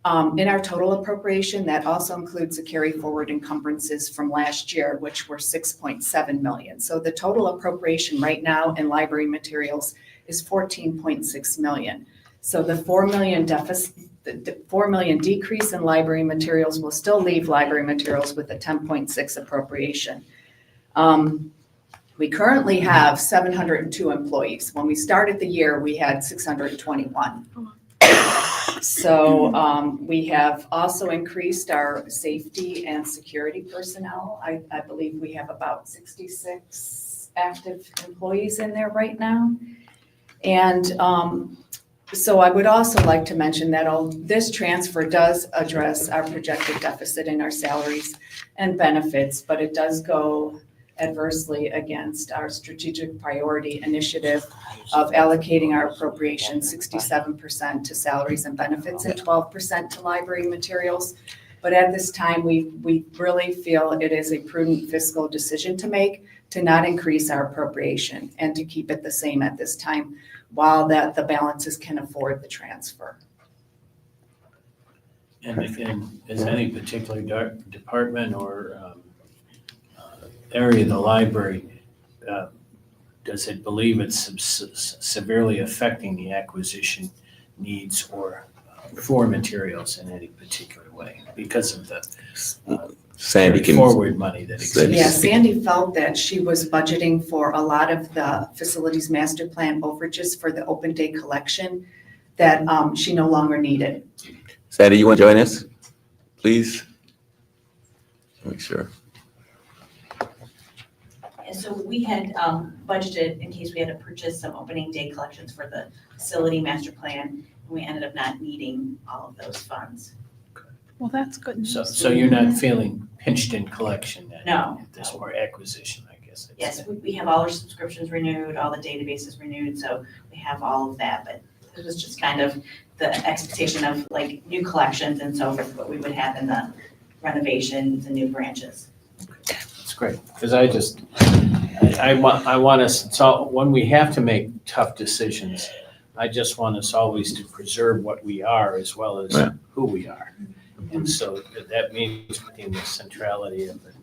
in our total appropriation, that also includes the carry forward encumbrances from last year, which were $6.7 million. So the total appropriation right now in library materials is $14.6 million. So the $4 million the 4 million decrease in library materials will still leave library materials with a 10.6 appropriation. We currently have 702 employees. When we started the year, we had 621. So we have also increased our safety and security personnel. I believe we have about 66 active employees in there right now. And so I would also like to mention that this transfer does address our projected deficit in our salaries and benefits, but it does go adversely against our strategic priority initiative of allocating our appropriation 67% to salaries and benefits and 12% to library materials. But at this time, we really feel it is a prudent fiscal decision to make to not increase our appropriation and to keep it the same at this time, while the balances can afford the transfer. And is any particular department or area of the library, does it believe it's severely affecting the acquisition needs or for materials in any particular way because of the Sandy can forward money that exists? Yeah, Sandy felt that she was budgeting for a lot of the facilities master plan overages for the open day collection that she no longer needed. Sandy, you want to join us, please? Make sure. And so we had budgeted in case we had to purchase some opening day collections for the facility master plan, and we ended up not needing all of those funds. Well, that's good news. So you're not feeling pinched in collection then? No. There's more acquisition, I guess. Yes, we have all our subscriptions renewed, all the databases renewed, so we have all of that, but it was just kind of the expectation of like new collections and so forth, what we would have in the renovations and new branches. That's great, because I want us, so when we have to make tough decisions, I just want us always to preserve what we are as well as who we are. And so that means in the centrality of the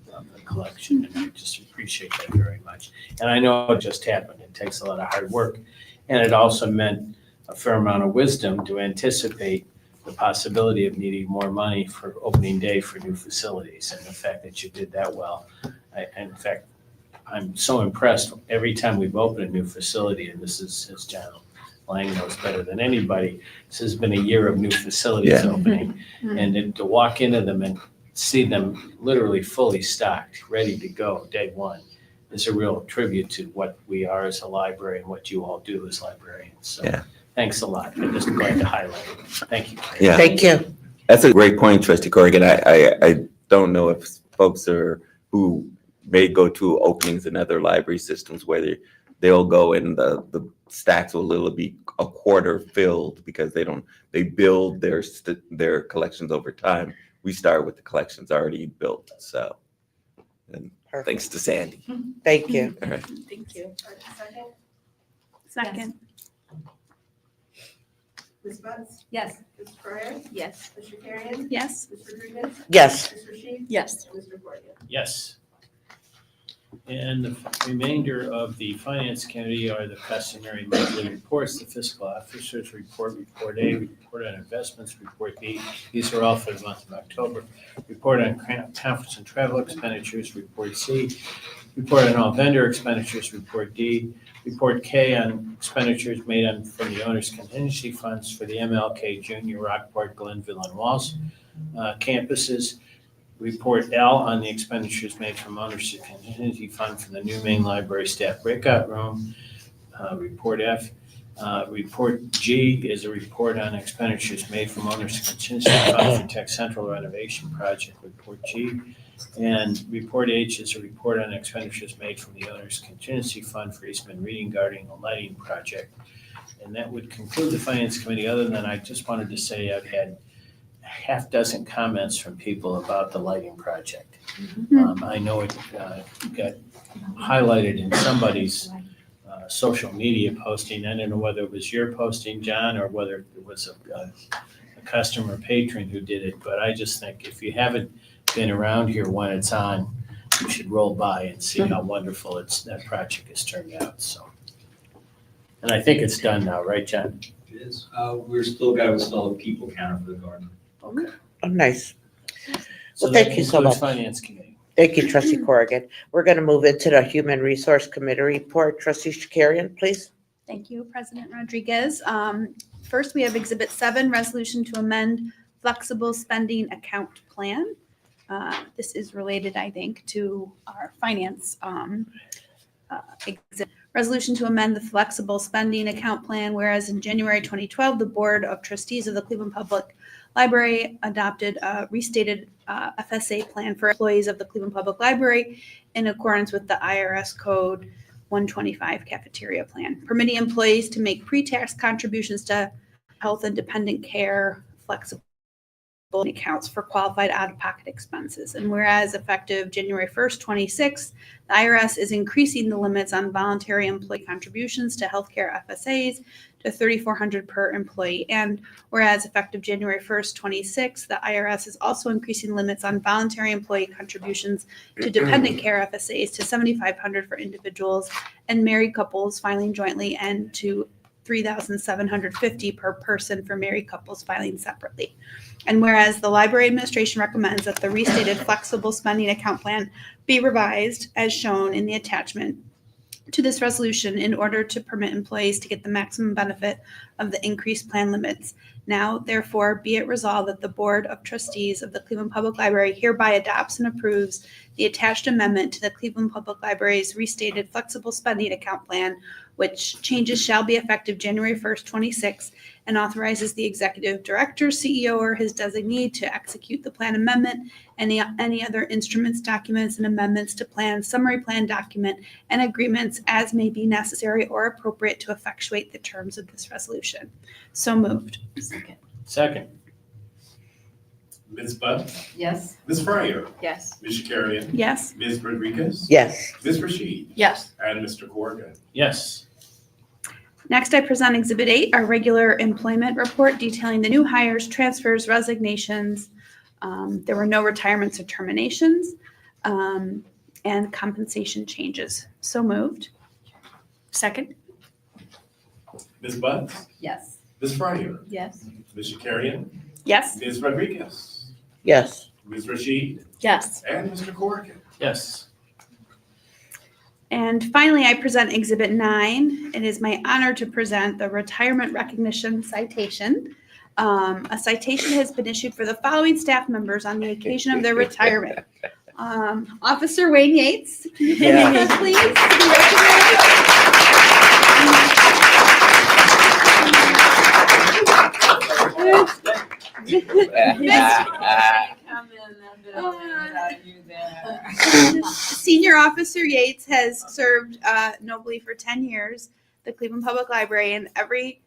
collection, and I just appreciate that very much. And I know it just happened, it takes a lot of hard work, and it also meant a fair amount of wisdom to anticipate the possibility of needing more money for opening day for new facilities, and the fact that you did that well. In fact, I'm so impressed every time we've opened a new facility, and this is, as John Lang knows better than anybody, this has been a year of new facilities opening. And to walk into them and see them literally fully stocked, ready to go day one, is a real tribute to what we are as a library and what you all do as librarians. So thanks a lot. I'm just glad to highlight it. Thank you. Yeah. Thank you. That's a great point, Trustee Corrigan. I don't know if folks who may go to openings in other library systems, whether they'll go and the stacks will literally be a quarter filled because they build their collections over time. We start with the collections already built. So, and thanks to Sandy. Thank you. All right. Thank you. Second. Ms. Butts? Yes. Ms. Fryer? Yes. Mr. Carrion? Yes. Mr. Rodriguez? Yes. Mr. Sheets? Yes. Mr. Corrigan? Yes. And the remainder of the Finance Committee are the customary monthly reports, the fiscal officers report, report A, report on investments, report B. These are all for the month of October. Report on conference and travel expenditures, report C. Report on all vendor expenditures, report D. Report K on expenditures made from the owner's contingency funds for the MLK Junior, Rockport, Glenville, and Walls campuses. Report L on the expenditures made from owner's contingency fund for the new main library staff breakout room. Report F. Report G is a report on expenditures made from owner's contingency fund for Tech Central renovation project. Report G. And report H is a report on expenditures made from the owner's contingency fund for Eastman Reading Gardening and Lighting project. And that would conclude the Finance Committee, other than I just wanted to say I've had half dozen comments from people about the lighting project. I know it got highlighted in somebody's social media posting. I don't know whether it was your posting, John, or whether it was a customer patron who did it, but I just think if you haven't been around here when it's on, you should roll by and see how wonderful that project has turned out. So, and I think it's done now, right, John? It is. We're still got to install a people counter for the garden. Oh, nice. So Well, that thank you so concludes much. Finance Committee. Thank you, Trustee Corrigan. We're going to move into the Human Resource Committee report. Trustee Shakarian, please. Thank you, President Rodriguez. First, we have Exhibit 7, Resolution to Amend Flexible Spending Account Plan. This is related, I think, to our finance exhibit. Resolution to amend the Flexible Spending Account Plan, whereas in January 2012, the Board of Trustees of the Cleveland Public Library adopted a restated FSA plan for employees of the Cleveland Public Library in accordance with the IRS Code 125 cafeteria plan, permitting employees to make pre-tax contributions to health and dependent care flexible accounts for qualified out-of-pocket expenses. And whereas effective January 1st, 26, the IRS is increasing the limits on voluntary employee contributions to healthcare FSAs to $3,400 per employee. And whereas effective January 1st, 26, the IRS is also increasing limits on voluntary employee contributions to dependent care FSAs to $7,500 for individuals and married couples filing jointly, and to $3,750 per person for married couples filing separately. And whereas the library administration recommends that the restated flexible spending account plan be revised as shown in the attachment to this resolution in order to permit employees to get the maximum benefit of the increased plan limits. Now, therefore, be it resolved that the Board of Trustees of the Cleveland Public Library hereby adopts and approves the attached amendment to the Cleveland Public Library's restated flexible spending account plan, which changes shall be effective January 1st, 26, and authorizes the executive director, CEO, or his designee to execute the plan amendment, any other instruments, documents, and amendments to plan, summary plan document, and agreements as may be necessary or appropriate to effectuate the terms of this resolution. So moved. Second. Ms. Budd? Yes. Ms. Fryer? Yes. Ms. Shakarian? Yes. Ms. Rodriguez? Yes. Ms. Rashid? Yes. And Mr. Corrigan? Yes. Next, I present Exhibit 8, our regular employment report detailing the new hires, transfers, resignations. There were no retirements or terminations, and compensation changes. So moved. Second. Ms. Budd? Yes. Ms. Fryer? Yes. Ms. Shakarian? Yes. Ms. Rodriguez? Yes. Ms. Rashid? Yes. And Mr. Corrigan? Yes. And finally, I present Exhibit 9. It is my honor to present the Retirement Recognition Citation. A citation has been issued for the following staff members on the occasion of their retirement. Officer Wayne Yates, please. Senior Officer Yates has served nobly for 10 years, the Cleveland Public Library, and every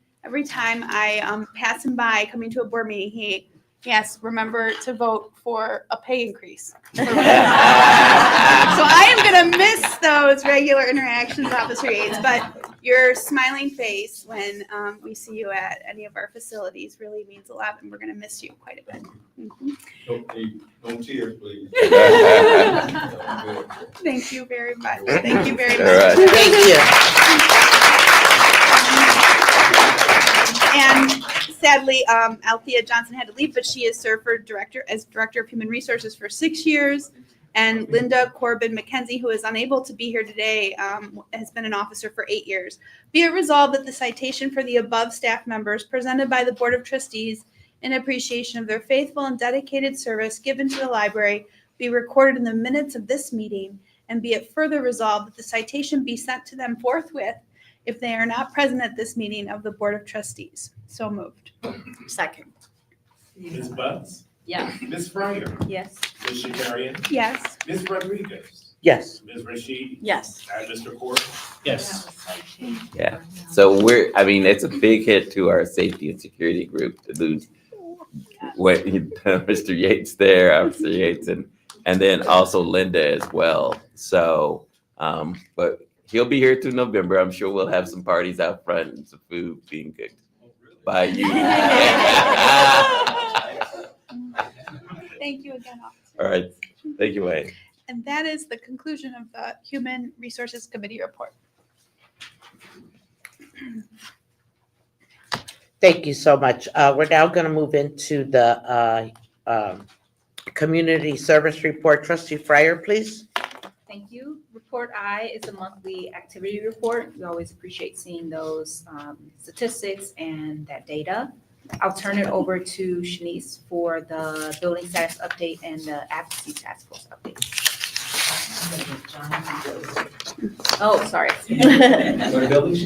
time I pass him by coming to a board meeting, he asks, remember to vote for a pay increase. So I am going to miss those regular interactions, Officer Yates, but your smiling face when we see you at any of our facilities really means a lot, and we're going to miss you quite a bit. Don't tears, please. Thank you very much. Thank you very All much. right. Thank you. And sadly, Althea Johnson had to leave, but she has served as Director of Human Resources for 6 years. And Linda Corbin McKenzie, who is unable to be here today, has been an officer for 8 years. Be it resolved that the citation for the above staff members presented by the Board of Trustees in appreciation of their faithful and dedicated service given to the library be recorded in the minutes of this meeting, and be it further resolved that the citation be sent to them forthwith if they are not present at this meeting of the Board of Trustees. So moved. Second. Ms. Budd? Yes. Ms. Fryer? Yes. Ms. Shakarian? Yes. Ms. Rodriguez? Yes. Ms. Rashid? Yes. And Mr. Corrigan? Yes. Yeah. So it's a big hit to our safety and security group to lose what Mr. Yates there, Officer Yates, and then also Linda as well. So, but he'll be here through November. I'm sure we'll have some parties out front and some food being cooked by you. Thank you again, officer. All right. Thank you, Wayne. And that is the conclusion of the Human Resources Committee report. Thank you so much. We're now going to move into the community service report. Trustee Fryer, please. Thank you. Report I is a monthly activity report. We always appreciate seeing those statistics and that data. I'll turn it over to Shanice for the building status update and the advocacy task force update. Oh, sorry. Go to buildings?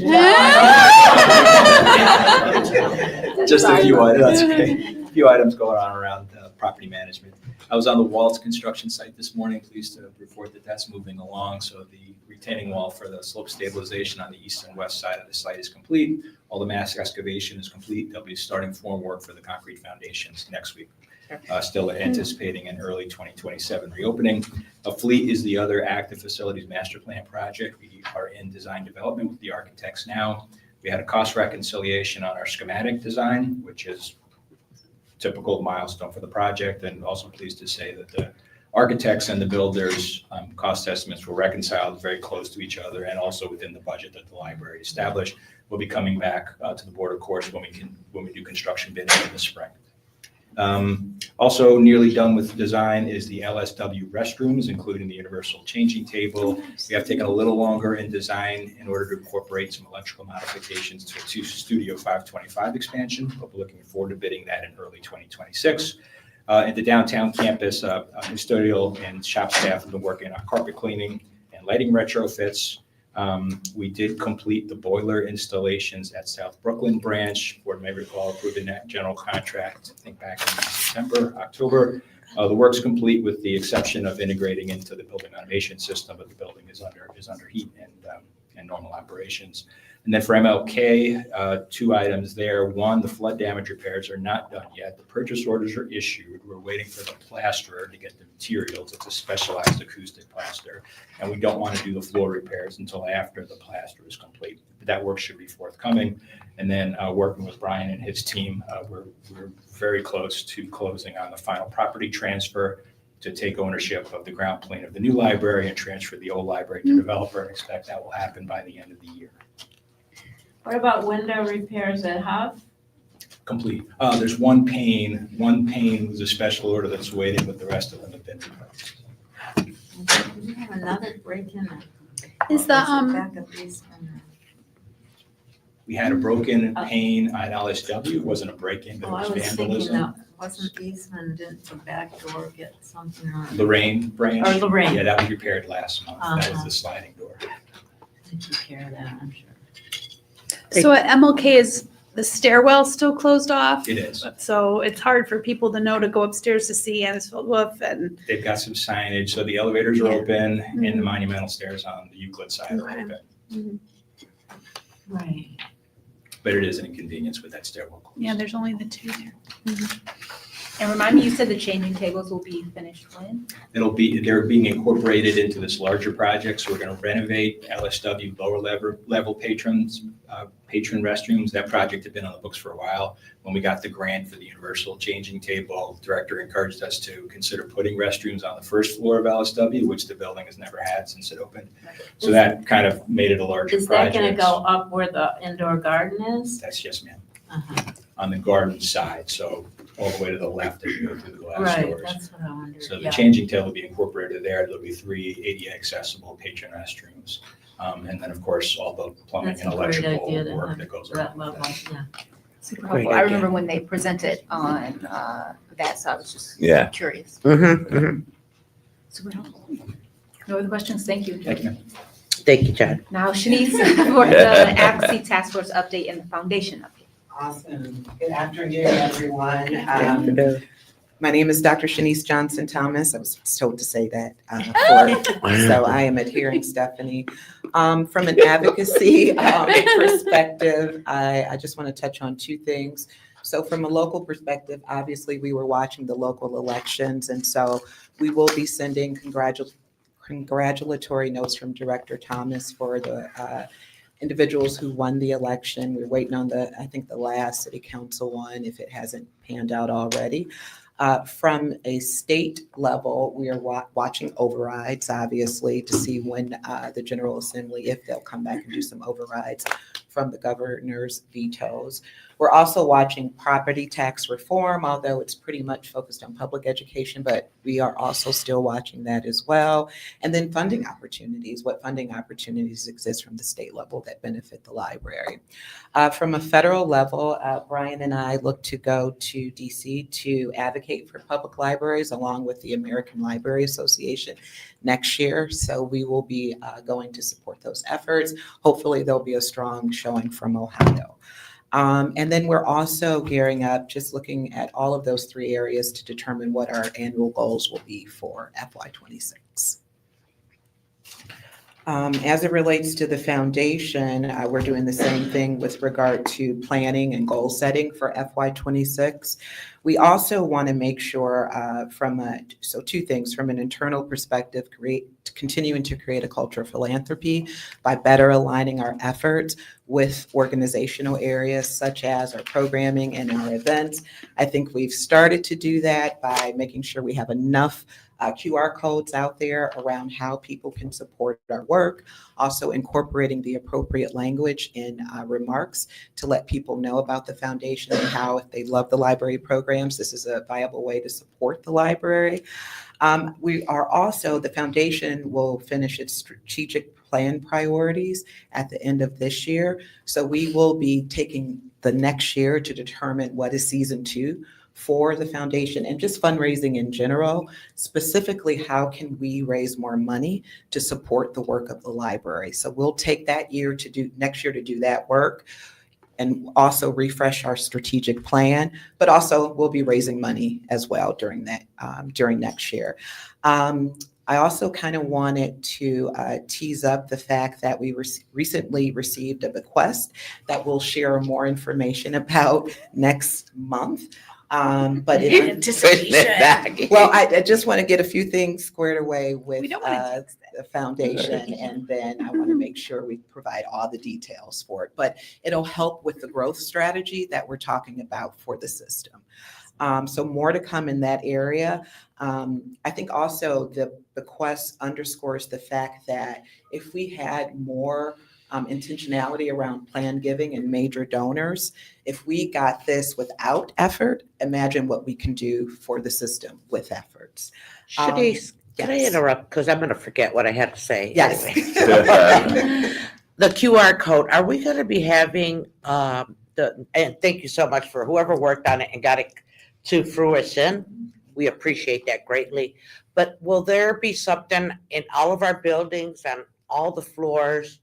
Just a few items, that's okay. A few items going on around property management. I was on the Waltz construction site this morning, pleased to report that that's moving along. So the retaining wall for the slope stabilization on the east and west side of the site is complete. All the mass excavation is complete. They'll be starting form work for the concrete foundations next week. Still anticipating an early 2027 reopening. A fleet is the other active facilities master plan project. We are in design development with the architects now. We had a cost reconciliation on our schematic design, which is typical milestone for the project, and also pleased to say that the architects and the builders' cost estimates were reconciled very close to each other and also within the budget that the library established. We'll be coming back to the board, of course, when we do construction bidding in the spring. Also nearly done with design is the LSW restrooms, including the universal changing table. We have taken a little longer in design in order to incorporate some electrical modifications to Studio 525 expansion, but we're looking forward to bidding that in early 2026. At the downtown campus, custodial and shop staff have been working on carpet cleaning and lighting retrofits. We did complete the boiler installations at South Brooklyn branch. Board may recall approving that general contract, I think back in September, October. The work's complete with the exception of integrating into the building automation system, but the building is under heat and normal operations. And then for MLK, two items there. One, the flood damage repairs are not done yet. The purchase orders are issued. We're waiting for the plasterer to get the materials. It's a specialized acoustic plaster. And we don't want to do the floor repairs until after the plaster is complete. But that work should be forthcoming. And then working with Brian and his team, we're very close to closing on the final property transfer to take ownership of the ground plane of the new library and transfer the old library to developer, and expect that will happen by the end of the year. What about window repairs at Huff? Complete. There's one pane was a special order that's waiting, but the rest of them have been replaced. We have another break in there. Is the Back of these. We had a broken pane at LSW. It wasn't a break-in, but Oh, it I was was thinking, vandalism. wasn't Eastman, didn't the back door get something on? Lorraine branch. Or Lorraine. Yeah, that was repaired last month. That was the sliding door. Did you care of that, I'm sure. So at MLK, is the stairwell still closed off? It is. So it's hard for people to know to go upstairs to see Annisfield Wolf and. They've got some signage, so the elevators are Yeah. open and the Mhm. monumental stairs on the Euclid side are Okay. open. Mhm. Right. But it is an inconvenience with that stairwell closed. Yeah, there's only the two there. And remind me, you said the changing tables will be finished when? They're being incorporated into this larger project, so we're gonna renovate LSW lower level patron restrooms. That project had been on the books for a while. When we got the grant for the universal changing table, the director encouraged us to consider putting restrooms on the first floor of LSW, which the building has never had since it opened. So that kind of made it a larger Is that project. gonna go up where the indoor garden is? That's yes, ma'am. Uh-huh. On the garden side, so all the way to the left as you go through the glass Right, doors. that's what I wondered. So the yeah. changing table will be incorporated there. There'll be 3 ADA accessible patron restrooms. And then, of course, all the plumbing That's and a great electrical idea to work have that goes that along with level, that. yeah. Super Great helpful. I idea. remember when they presented on that, so I was just Yeah. curious. Mm-hmm, mm-hmm. Super helpful. No other questions? Thank you. Thank you. Thank you, John. Now Shanice for the advocacy task force update and the foundation update. Awesome. Good afternoon, everyone. My name is Dr. Shanice Johnson Thomas. I was told to say that. So I am adhering, Stephanie. From an advocacy perspective, I just want to touch on two things. So from a local perspective, obviously, we were watching the local elections, and so we will be sending congratulatory notes from Director Thomas for the individuals who won the election. We're waiting on I think the last city council one, if it hasn't panned out already. From a state level, we are watching overrides, obviously, to see when the General Assembly, if they'll come back and do some overrides from the governor's vetoes. We're also watching property tax reform, although it's pretty much focused on public education, but we are also still watching that as well. And then funding opportunities, what funding opportunities exist from the state level that benefit the library. From a federal level, Brian and I look to go to DC to advocate for public libraries along with the American Library Association next year. So we will be going to support those efforts. Hopefully there'll be a strong showing from Ohio. And then we're also gearing up, just looking at all of those three areas to determine what our annual goals will be for FY26. As it relates to the foundation, we're doing the same thing with regard to planning and goal setting for FY26. We also want to make sure so two things, from an internal perspective, continuing to create a culture of philanthropy by better aligning our efforts with organizational areas such as our programming and our events. I think we've started to do that by making sure we have enough QR codes out there around how people can support our work, also incorporating the appropriate language in remarks to let people know about the foundation and how, if they love the library programs, this is a viable way to support the library. The foundation will finish its strategic plan priorities at the end of this year. So we will be taking the next year to determine what is season 2 for the foundation and just fundraising in general. Specifically, how can we raise more money to support the work of the library? So we'll take that next year to do that work and also refresh our strategic plan, but also we'll be raising money as well during next year. I also kind of wanted to tease up the fact that we recently received a bequest that we'll share more information about next month. But Anticipation. Well, I just want to get a few things squared away with the foundation, and then I want to make sure we provide all the details for it. But it'll help with the growth strategy that we're talking about for the system. So more to come in that area. I think also the bequest underscores the fact that if we had more intentionality around plan giving and major donors, if we got this without effort, imagine what we can do for the system with efforts. Shanice, can I interrupt? Because I'm going to forget what I had to say. Yes. Anyway. The QR code, are we going to be having, and thank you so much for whoever worked on it and got it to fruition. We appreciate that greatly. But will there be something in all of our buildings and all the floors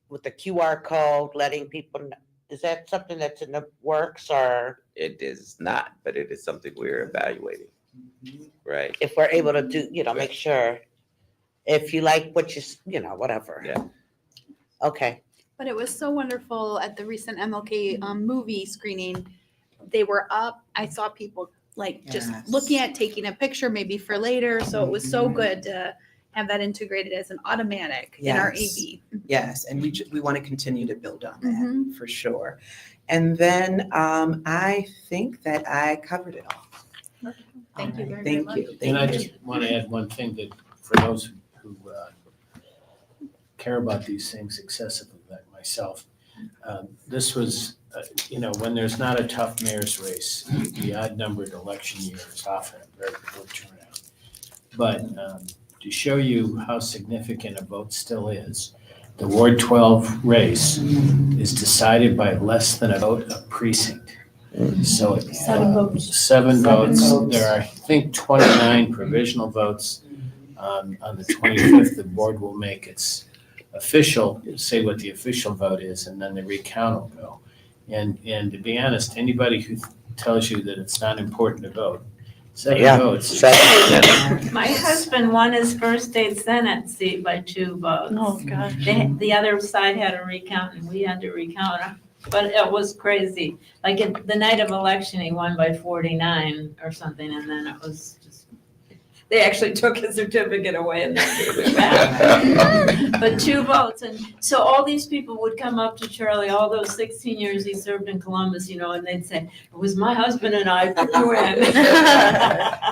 with the QR code, letting people know? Is that something that's in the works, or? It is not, but it is something we're evaluating. Right. If we're able to do, make sure, if you like what whatever. Yeah. Okay. But it was so wonderful at the recent MLK movie screening. They were up. I saw people just looking at taking a picture maybe for later. So it was so good to have that integrated as an automatic in our AV. Yes, and we want to continue to build on that for sure. And then I think that I covered it all. Thank you very Thank much. you. And I just want to add one thing that for those who care about these things excessively, like myself, this was, when there's not a tough mayor's race, the odd-numbered election year is often a very poor turnout. But to show you how significant a vote still is, the Ward 12 race is decided by less than a vote a precinct. So 7 votes. 7 votes. There are, I think, 29 provisional votes. On the 25th, the board will make its official, say what the official vote is, and then the recount will go. And to be honest, anybody who tells you that it's not important to vote, 7 votes. My husband won his first state Senate seat by 2 votes. Oh, gosh. The other side had a recount and we had to recount. But it was crazy. Like the night of election, he won by 49 or something, and then it was just, they actually took his certificate away and then gave it back. But 2 votes. And so all these people would come up to Charlie, all those 16 years he served in Columbus, and they'd say, it was my husband and I who win.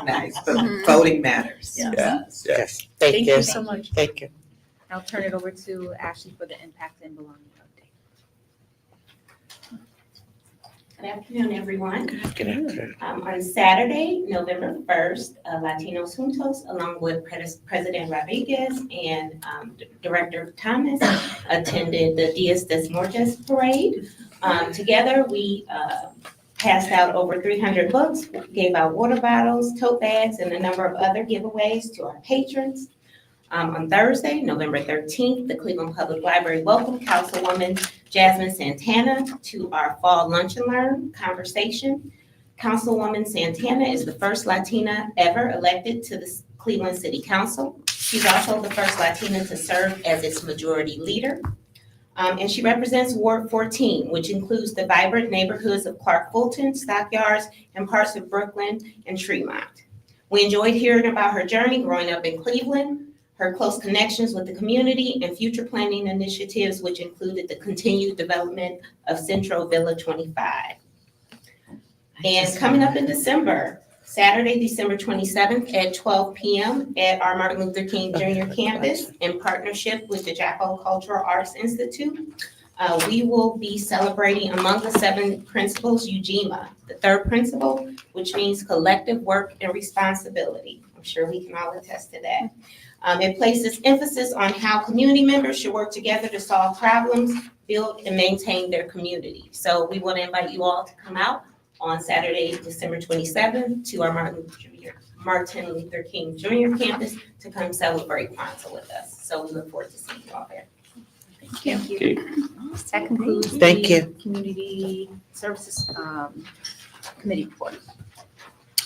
Nice, but voting matters. Yes. Yes. Thank you so much. Thank you. I'll turn it over to Ashley for the impact and belonging update. Good afternoon, everyone. Good afternoon. On Saturday, November 1st, Latinos Juntos, along with President Rodriguez and Director Thomas, attended the Dias de Muertos parade. Together, we passed out over 300 books, gave out water bottles, tote bags, and a number of other giveaways to our patrons. On Thursday, November 13th, the Cleveland Public Library welcomed Councilwoman Jasmine Santana to our fall lunch and learn conversation. Councilwoman Santana is the first Latina ever elected to the Cleveland City Council. She's also the first Latina to serve as its majority leader. And she represents Ward 14, which includes the vibrant neighborhoods of Clark Fulton, Stockyards, and parts of Brooklyn and Tremont. We enjoyed hearing about her journey growing up in Cleveland, her close connections with the community, and future planning initiatives, which included the continued development of Central Villa 25. And coming up in December, Saturday, December 27th at 12 p.m. at our Martin Luther King Jr. campus in partnership with the Jacko Cultural Arts Institute, we will be celebrating among the 7 principles UGMA, the 3rd principle, which means collective work and responsibility. I'm sure we can all attest to that. It places emphasis on how community members should work together to solve problems, build and maintain their community. So we want to invite you all to come out on Saturday, December 27th to our Martin Luther King Jr. campus to come celebrate Kwanzaa with us. So we look forward to seeing you all there. Thank you. That concludes Thank you. the Community Services Committee report.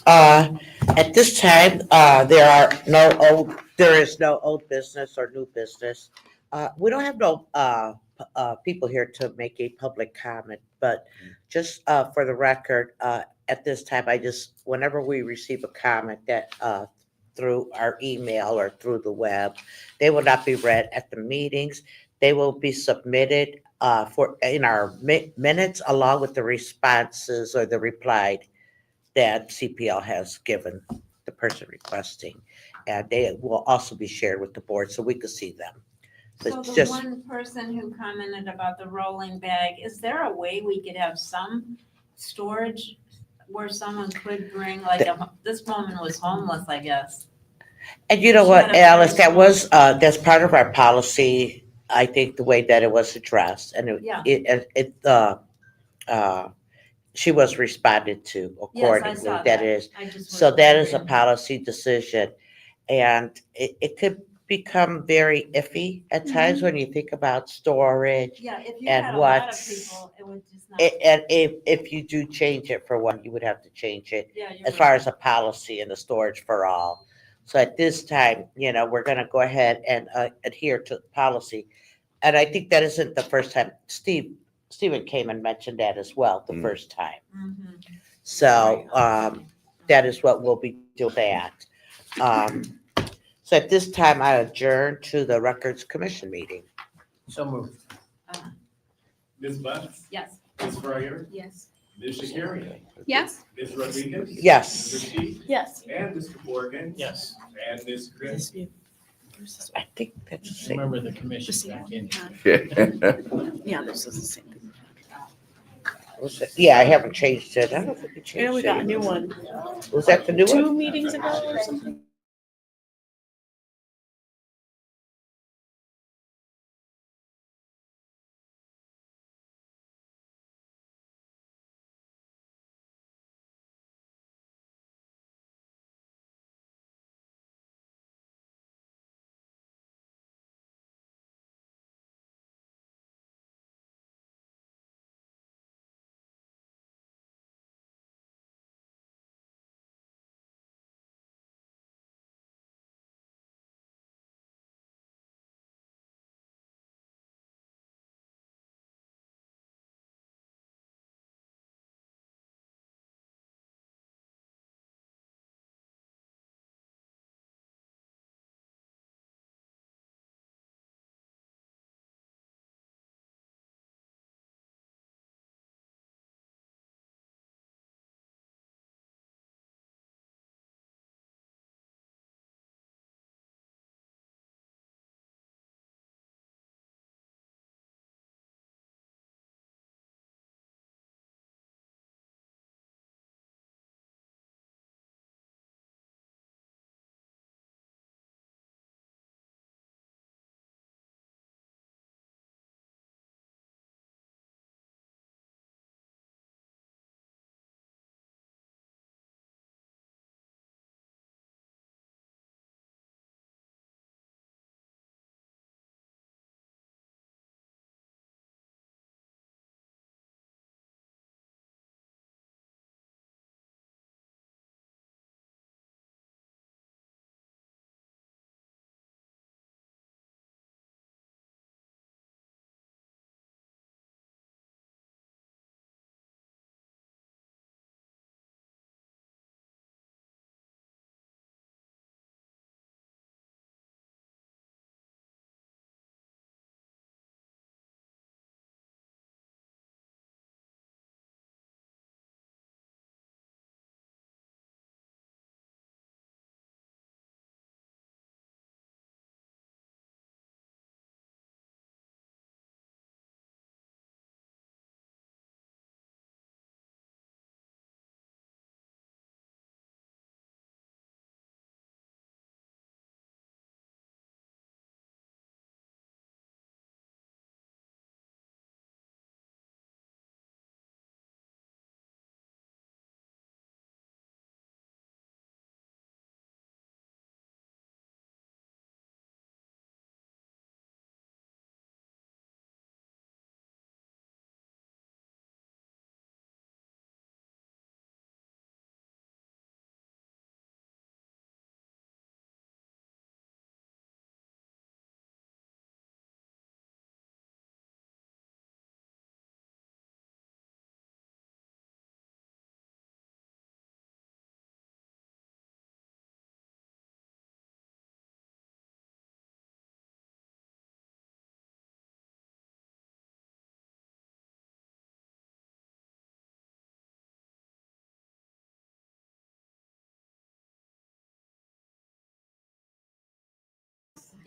At this time, there is no old business or new business. We don't have no people here to make a public comment, but just for the record, at this time, whenever we receive a comment that through our email or through the web, they will not be read at the meetings. They will be submitted in our minutes along with the responses or the replied that CPL has given the person requesting. And they will also be shared with the board so we can see them. So the one person who commented about the rolling bag, is there a way we could have some storage where someone could bring, this woman was homeless, I guess. And you know She what, had a Alice, very that's part of our policy, I think, the way that it was addressed. And she was responded to accordingly. saw That that. is, I just so was that is a wondering. policy decision. And it could become very iffy at times when you think about storage. Yeah, if you and had a lot of what's- people, it would just not. And if you do change it for one, you would have to change it Yeah, you're as far right. as a policy and the storage for all. So at this time, we're gonna go ahead and adhere to the policy. And I think that isn't the first time. Stephen came and mentioned that as well, the first time. So that is what we'll be doing that. So at this time, I adjourn to the Records Commission meeting. So moved. Ms. Butts? Yes. Ms. Fryer? Yes. Ms. Shakarian? Yes. Ms. Rodriguez? Yes. Ms. Sheets? Yes. And Mr. Morgan? Yes. And Ms. Chris? I think that's the same. Remember the commission back in. Yeah, this is the same thing. Yeah, I haven't changed it. I don't think we changed it. And we got a new one. Was that the new one? 2 meetings ago or something?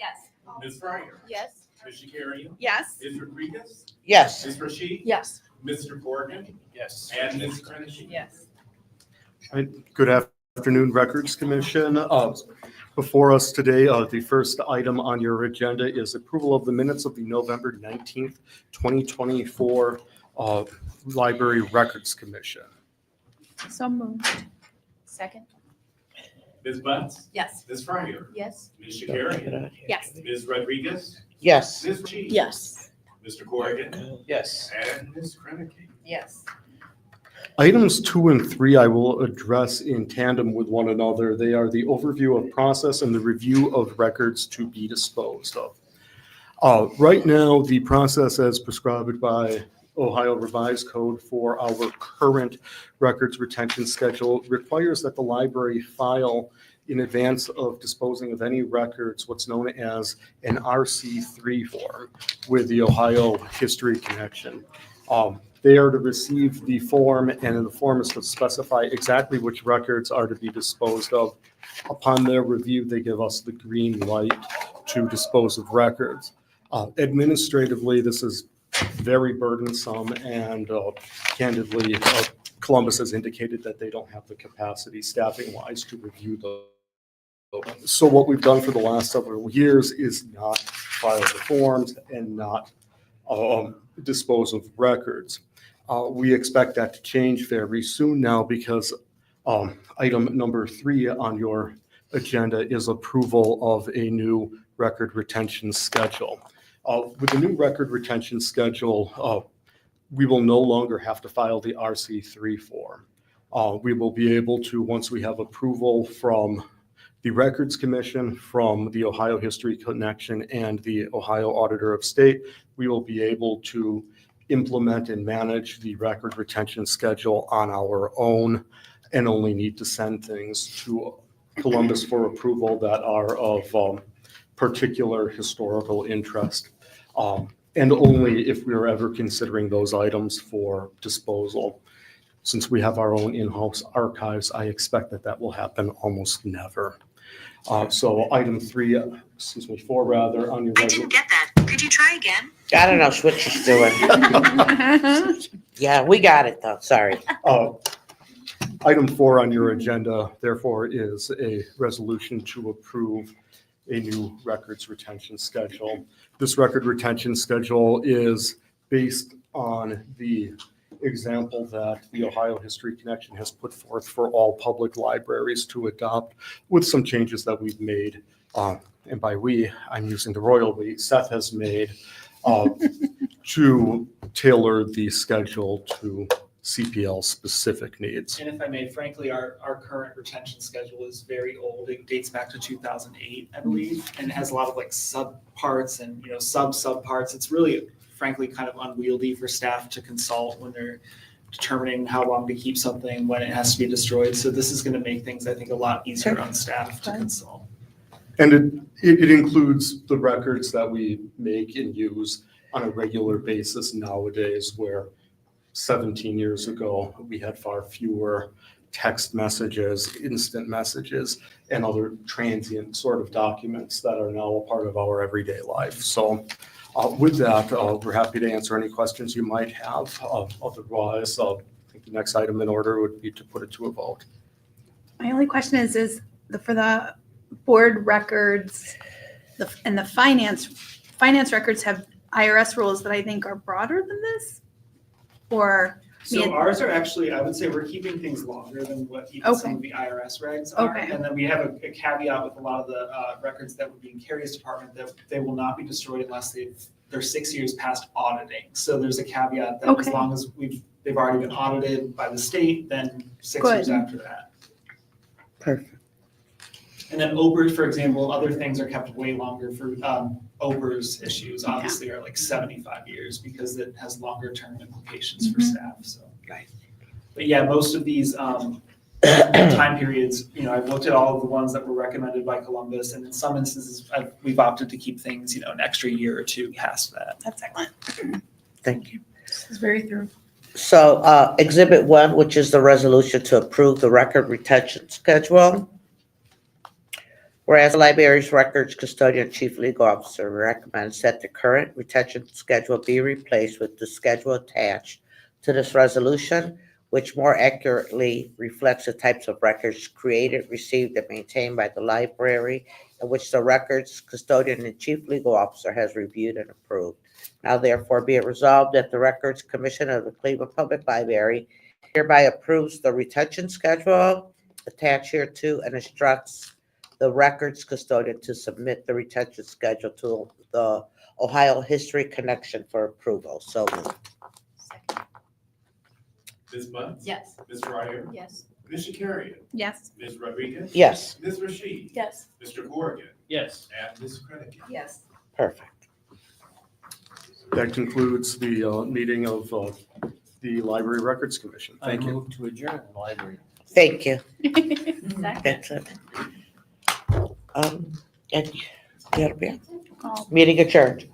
Yes. Ms. Fryer? Yes. Ms. Shakarian? Yes. Ms. Rodriguez? Yes. Ms. Rashid? Yes. Mr. Corrigan? Yes. And Ms. Krennic? Yes. Good afternoon, Records Commission. Before us today, the first item on your agenda is approval of the minutes of the November 19th, 2024 Library Records Commission. So moved. Second. Ms. Butts? Yes. Ms. Fryer? Yes. Ms. Shakarian? Yes. Ms. Rodriguez? Yes. Ms. Rashid? Yes. Mr. Corrigan? Yes. And Ms. Krennic? Yes. Items 2 and 3 I will address in tandem with one another. They are the overview of process and the review of records to be disposed of. Right now, the process as prescribed by Ohio Revised Code for our current records retention schedule requires that the library file in advance of disposing of any records what's known as an RC3 form with the Ohio History Connection. They are to receive the form, and the form is to specify exactly which records are to be disposed of. Upon their review, they give us the green light to dispose of records. Administratively, this is very burdensome, and candidly, Columbus has indicated that they don't have the capacity staffing-wise to review those. So what we've done for the last several years is not file the forms and not dispose of records. We expect that to change very soon now because item number 3 on your agenda is approval of a new record retention schedule. With the new record retention schedule, we will no longer have to file the RC3 form. We will be able to, once we have approval from the Records Commission, from the Ohio History Connection, and the Ohio Auditor of State, we will be able to implement and manage the record retention schedule on our own and only need to send things to Columbus for approval that are of particular historical interest. And only if we are ever considering those items for disposal. Since we have our own in-house archives, I expect that that will happen almost never. So item 4 rather, on your. I didn't get that. Could you try again? I don't know what she's doing. Yeah, we got it though. Sorry. Item 4 on your agenda, therefore, is a resolution to approve a new records retention schedule. This record retention schedule is based on the example that the Ohio History Connection has put forth for all public libraries to adopt, with some changes that we've made. And by we, I'm using the royal we, Seth has made to tailor the schedule to CPL specific needs. And if I may, frankly, our current retention schedule is very old. It dates back to 2008, I believe, and it has a lot of like subparts and, subparts. It's really, frankly, kind of unwieldy for staff to consult when they're determining how long to keep something, when it has to be destroyed. So this is going to make things, I think, a lot easier on staff to consult. And it includes the records that we make and use on a regular basis nowadays, where 17 years ago, we had far fewer text messages, instant messages, and other transient sort of documents that are now a part of our everyday life. So with that, we're happy to answer any questions you might have. Otherwise, I think the next item in order would be to put it to a vote. My only question is for the board records and the finance records have IRS rules that I think are broader than this? Or So ours are actually, I would say we're keeping things longer than what even some of the IRS regs are. Okay. And then we have a caveat with a lot of the records that would be in Carrie's department that they will not be destroyed unless they're 6 years past auditing. So there's a caveat that as long as they've already been audited by the state, then 6 years after that. Perfect. And then OPERS, for example, other things are kept way longer for OPERS issues, obviously are like 75 years because it has longer term implications for staff, so. Right. But yeah, most of these time periods, I've looked at all of the ones that were recommended by Columbus, and in some instances, we've opted to keep things, an extra year or two past that. That's excellent. Thank you. This is very thorough. So Exhibit 1, which is the resolution to approve the record retention schedule. Whereas the library's records custodian chief legal officer recommends that the current retention schedule be replaced with the schedule attached to this resolution, which more accurately reflects the types of records created, received, and maintained by the library, and which the records custodian and chief legal officer has reviewed and approved. Now therefore be it resolved that the Records Commission of the Cleveland Public Library hereby approves the retention schedule attached hereto and instructs the records custodian to submit the retention schedule to the Ohio History Connection for approval. So moved. Ms. Bunce? Yes. Ms. Ryder? Yes. Ms. Shakarian? Yes. Ms. Rodriguez? Yes. Ms. Rashid? Yes. Mr. Corrigan? Yes. And Ms. Krennick? Yes. Perfect. That concludes the meeting of the Library Records Commission. I Thank you. move to adjourn the library. Thank you. Second. That's it. And that'll be it. Meeting adjourned.